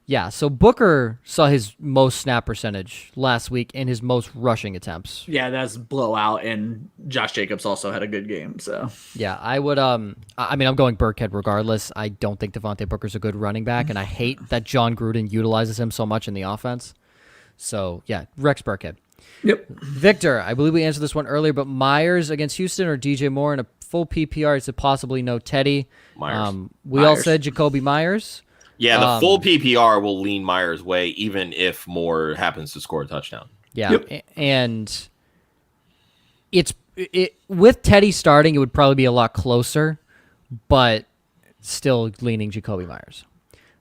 Yeah, so Booker saw his most snap percentage last week and his most rushing attempts. Yeah, that's blowout, and Josh Jacobs also had a good game. So Yeah, I would. I'm going Burkhead regardless. I don't think Devontae Booker's a good running back, and I hate that John Gruden utilizes him so much in the offense. So yeah, Rex Burkhead. Yep. Victor, I believe we answered this one earlier, but Myers against Houston or DJ Moore in a full PPR is it possibly no Teddy? Myers. We all Myers. said Jacoby Myers. Yeah, the full PPR will lean Myers' way, even if Moore happens to score a touchdown. Yeah, Yep. and it with Teddy starting, it would probably be a lot closer, but still leaning Jacoby Myers.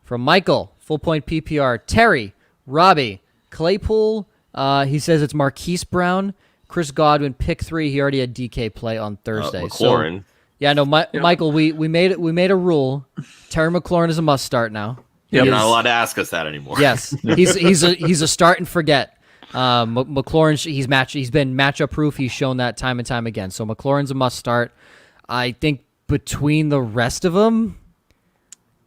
From Michael, full point PPR, Terry, Robbie, Claypool. He says it's Marquise Brown, Chris Godwin, pick 3. He already had DK play on Thursday. McLaurin. So, yeah, no, Michael, we made it. We made a rule. Terry McLaurin is a must start now. You're He not is- allowed to ask us that anymore. Yes, he's a start and forget. McLaurin, he's been matchup proof. He's shown that time and time again. So McLaurin's a must start. I think between the rest of them,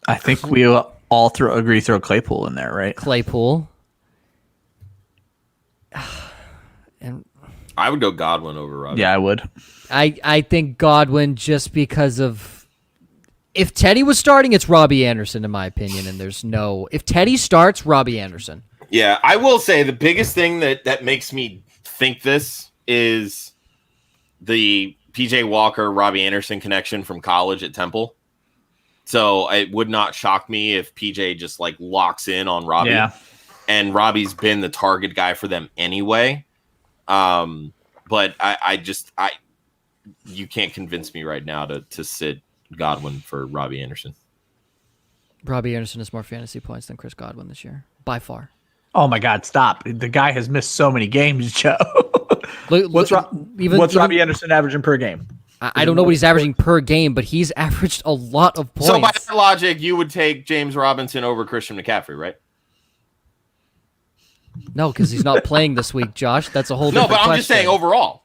I think we all agree throw Claypool in there, right? Claypool, and I would go Godwin over Robbie. Yeah, I would. I think Godwin just because of if Teddy was starting, it's Robbie Anderson in my opinion, and there's no if Teddy starts, Robbie Anderson. Yeah, I will say the biggest thing that makes me think this is the PJ Walker, Robbie Anderson connection from college at Temple. So it would not shock me if PJ just like locks in on Robbie. Yeah. And Robbie's been the target guy for them anyway. But I you can't convince me right now to sit Godwin for Robbie Anderson. Robbie Anderson has more fantasy points than Chris Godwin this year, by far. Oh my God! Stop. The guy has missed so many games, Joe. What's Robbie Anderson averaging per game? I don't know what he's averaging per game, but he's averaged a lot of points. So by that logic, you would take James Robinson over Christian McCaffrey, right? No, because he's not playing this week, Josh. That's a whole No, different but I'm question. just saying overall.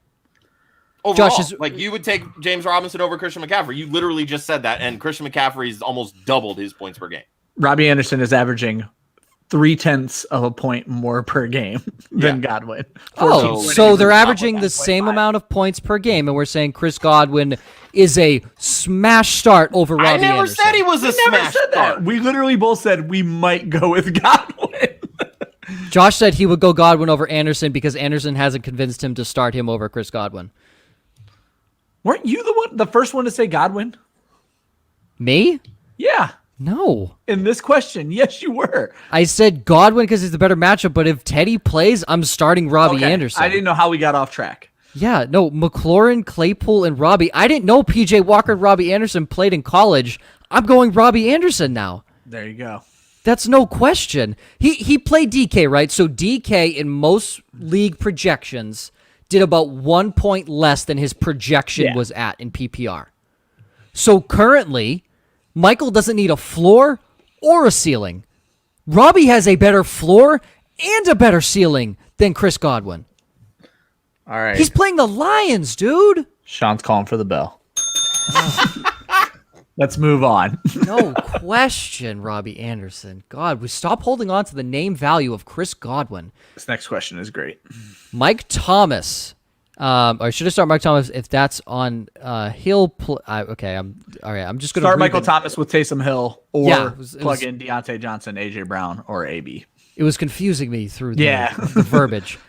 Josh is- like you would take James Robinson over Christian McCaffrey. You literally just said that, and Christian McCaffrey's almost doubled his points per game. Robbie Anderson is averaging 0.3 of a point more per game than Yeah. Godwin. Oh, 14.8 so they're is top averaging of the that, same 0.5. amount of points per game, and we're saying Chris Godwin is a smash start over Robbie I never Anderson. said he was a We never smash said that. start. We literally both said we might go with Godwin. Josh said he would go Godwin over Anderson because Anderson hasn't convinced him to start him over Chris Godwin. Weren't you the first one to say Godwin? Me? Yeah. No. In this question, yes, you were. I said Godwin because he's the better matchup, but if Teddy plays, I'm starting Robbie Okay, Anderson. I didn't know how we got off track. Yeah, no, McLaurin, Claypool, and Robbie. I didn't know PJ Walker and Robbie Anderson played in college. I'm going Robbie Anderson now. There you go. That's no question. He played DK, right? So DK in most league projections did about 1 point less than his projection Yeah. was at in PPR. So currently, Michael doesn't need a floor or a ceiling. Robbie has a better floor and a better ceiling than Chris Godwin. All right. He's playing the Lions, dude. Sean's calling for the bell. Let's move on. No question, Robbie Anderson. God, we stop holding on to the name value of Chris Godwin. This next question is great. Mike Thomas. Or should I start Mike Thomas if that's on Hill? Okay, I'm all right. I'm just gonna Start read Michael the- Thomas with Taysom Hill, or Yeah, it was- plug in Deontay Johnson, AJ Brown, or AB. It was confusing me through the, Yeah. the verbiage.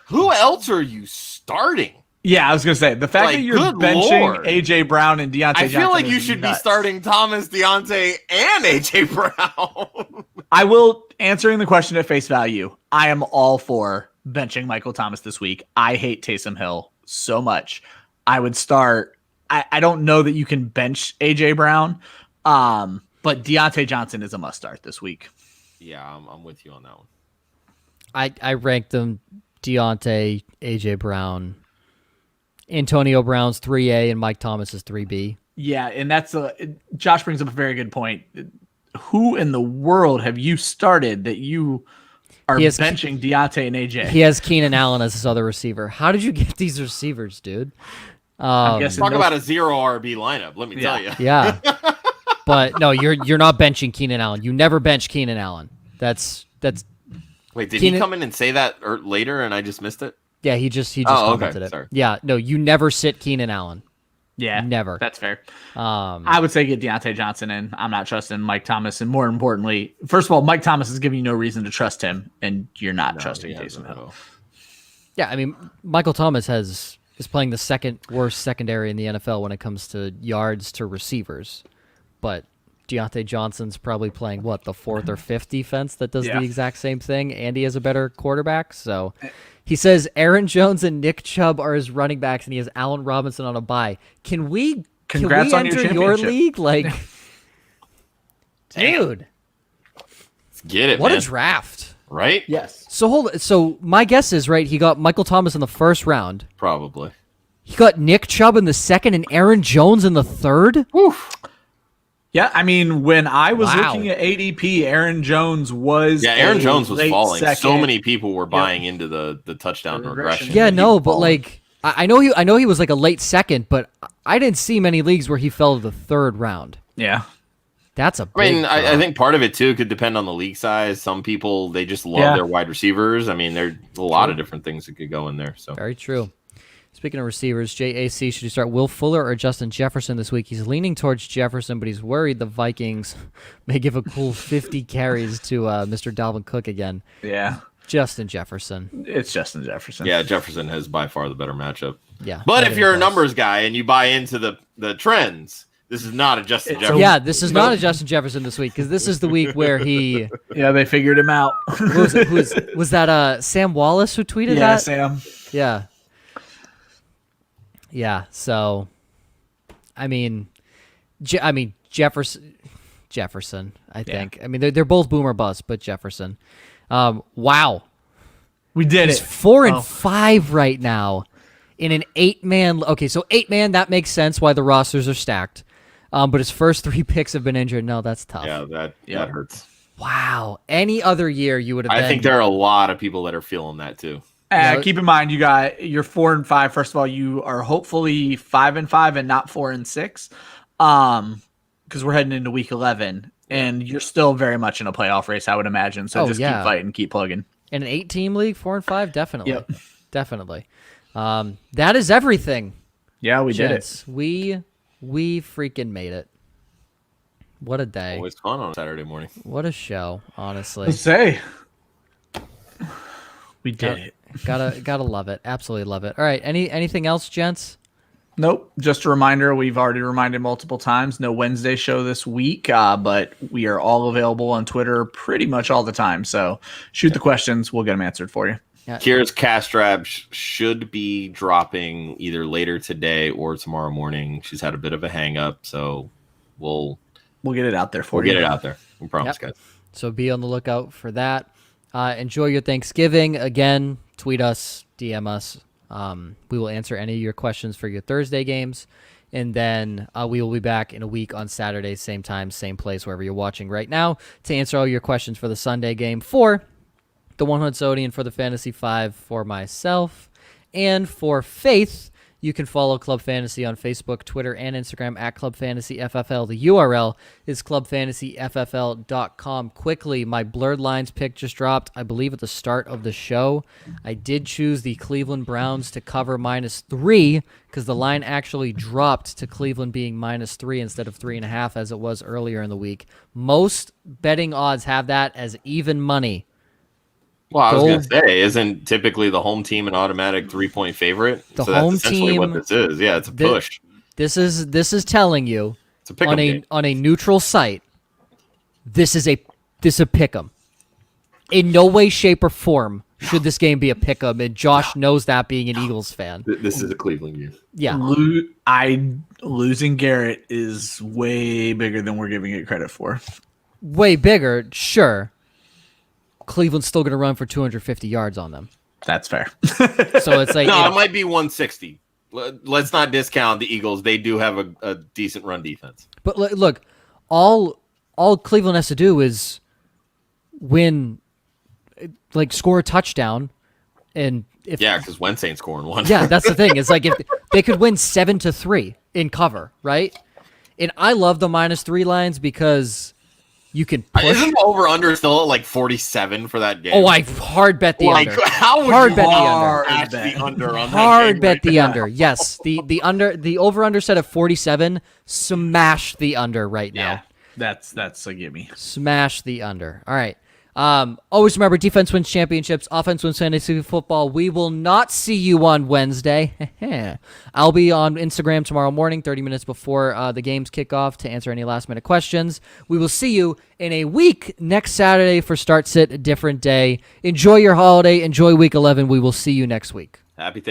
Who else are you starting? Yeah, I was gonna say the fact Like, that you're good benching Lord. AJ Brown and Deontay I feel Johnson like you is should be nuts. starting Thomas, Deontay, and AJ Brown. I will, answering the question at face value, I am all for benching Michael Thomas this week. I hate Taysom Hill so much. I would start. I don't know that you can bench AJ Brown, but Deontay Johnson is a must start this week. Yeah, I'm with you on that one. I ranked them Deontay, AJ Brown, Antonio Brown's 3A, and Mike Thomas is 3B. Yeah, and Josh brings up a very good point. Who in the world have you started that you are He has- benching Deontay and AJ? He has Keenan Allen as his other receiver. How did you get these receivers, dude? guessing Talk those- about a 0 RB lineup. Let me tell you. Yeah. But no, you're not benching Keenan Allen. You never bench Keenan Allen. That's Wait, did Keenan- he come in and say that later, and I just missed it? yeah, he just Oh, okay. commented it. Sorry. Yeah, no, you never sit Keenan Allen. Yeah, Never. That's fair. Um I would say get Deontay Johnson in. I'm not trusting Mike Thomas, and more importantly, first of all, Mike Thomas is giving you no reason to trust him, and you're not trusting Taysom Hill. yeah, I mean Michael Thomas is playing the second worst secondary in the NFL when it comes to yards to receivers. But Deontay Johnson's probably playing the fourth or fifth defense that does Yeah. the exact same thing, and he has a better quarterback. So he says Aaron Jones and Nick Chubb are his running backs, and he has Allen Robinson on a bye. Can we Congrats on your enter your championship. league? Like, dude, Let's get it, what man. a draft! Right? Yes. So my guess is right. He got Michael Thomas in the first round. Probably. He got Nick Chubb in the second, and Aaron Jones in the third. Yeah, I mean, when I was Wow. looking at ADP, Aaron Jones was Yeah, Aaron a Jones was late falling. So second. many people were buying into the touchdown The regression. regression. Yeah, he no, was but falling. like I know he was like a late second, but I didn't see many leagues where he fell to the third round. Yeah. That's a I mean, big I drop. think part of it too could depend on the league size. Some people they just love Yeah. their wide receivers. I mean, there's a lot of different things that could go in there. So Very true. Speaking of receivers, JAC, should you start Will Fuller or Justin Jefferson this week? He's leaning towards Jefferson, but he's worried the Vikings may give a cool 50 carries to Mr. Dalvin Cook again. Yeah. Justin Jefferson. It's Justin Jefferson. yeah, Jefferson has by far the better matchup. Yeah. But not if even you're a close. numbers guy and you buy into the trends, this is not a Justin It's a- Jefferson. Yeah, this is not a Justin Jefferson this week because this is the week where he Yeah, they figured him out. was that Sam Wallace who tweeted Yeah, that? Sam. Yeah. Yeah. So, I mean, Jefferson. I think. I mean, they're both boomer bust, but Jefferson. Wow, We did he's it. 4 and Oh. 5 right now in an 8-man. Okay, so 8-man that makes sense why the rosters are stacked. But his first 3 picks have been injured. No, that's tough. Yeah, that hurts. Wow. Any other year you would have. I been, think there are a lot of people that are feeling that too. Yeah. Keep in mind, you got you're 4 and 5. First of all, you are hopefully 5 and 5 and not 4 and 6. Because we're heading into week 11, and you're still very much in a playoff race, I would imagine. So Oh, just yeah. keep fighting, keep plugging. in an 8-team league, 4 and 5, definitely, Yep. definitely. That is everything. Yeah, we did it. Gents, we freaking made it. What a day. Always fun on a Saturday morning. What a show, honestly. Let's say we did it. Gotta love it. Absolutely love it. All right. Anything else, gents? Nope. Just a reminder, we've already reminded multiple times, no Wednesday show this week, but we are all available on Twitter pretty much all the time. So shoot the questions. We'll get them answered for you. Kira's Castrab should be dropping either later today or tomorrow morning. She's had a bit of a hang up, so we'll We'll get it out there for you. get it out there. We promise, Yep. guys. So be on the lookout for that. Enjoy your Thanksgiving. Again, tweet us, DM us. We will answer any of your questions for your Thursday games. And then we will be back in a week on Saturday, same time, same place, wherever you're watching right now, to answer all your questions for the Sunday game for the 100 Zodian, for the Fantasy 5, for myself, and for Faith. You can follow Club Fantasy on Facebook, Twitter, and Instagram at Club Fantasy FFL. The URL is clubfantasyffl.com. Quickly, my Blurred Lines pick just dropped, I believe, at the start of the show. I did choose the Cleveland Browns to cover -3 because the line actually dropped to Cleveland being -3 instead of 3.5 as it was earlier in the week. Most betting odds have that as even money. Well, I was going to say, isn't typically the home team an automatic 3-point favorite? The so home that's essentially team, what this is. Yeah, it's a push. This is telling you It's a pick 'em game. on a neutral site. This is a pick 'em. In no way, shape, or form should this game be a pick 'em, and Josh knows that being an Eagles fan. This is a Cleveland game. Yeah. Losing Garrett is way bigger than we're giving it credit for. Way bigger, sure. Cleveland's still going to run for 250 yards on them. That's fair. So it's like No, it might be 160. Let's not discount the Eagles. They do have a decent run defense. But look, all Cleveland has to do is win, like score a touchdown, and because Wentz ain't scoring one. yeah, that's the thing. It's like if they could win 7-3 in cover, right? And I love the -3 lines because you can push. Isn't the over/under still at like 47 for that game? Oh, I hard bet the under. How would Hard you bet the hard under. match the under on that Hard game bet right the now? under. Yes, the over/under set at 47. Smash the under right now. Yeah, that's a gimme. Smash the under. All right. Always remember, defense wins championships, offense wins fantasy football. We will not see you on Wednesday. I'll be on Instagram tomorrow morning, 30 minutes before the games kick off, to answer any last-minute questions. We will see you in a week next Saturday for Start Sit, a different day. Enjoy your holiday. Enjoy Week 11. We will see you next week. Happy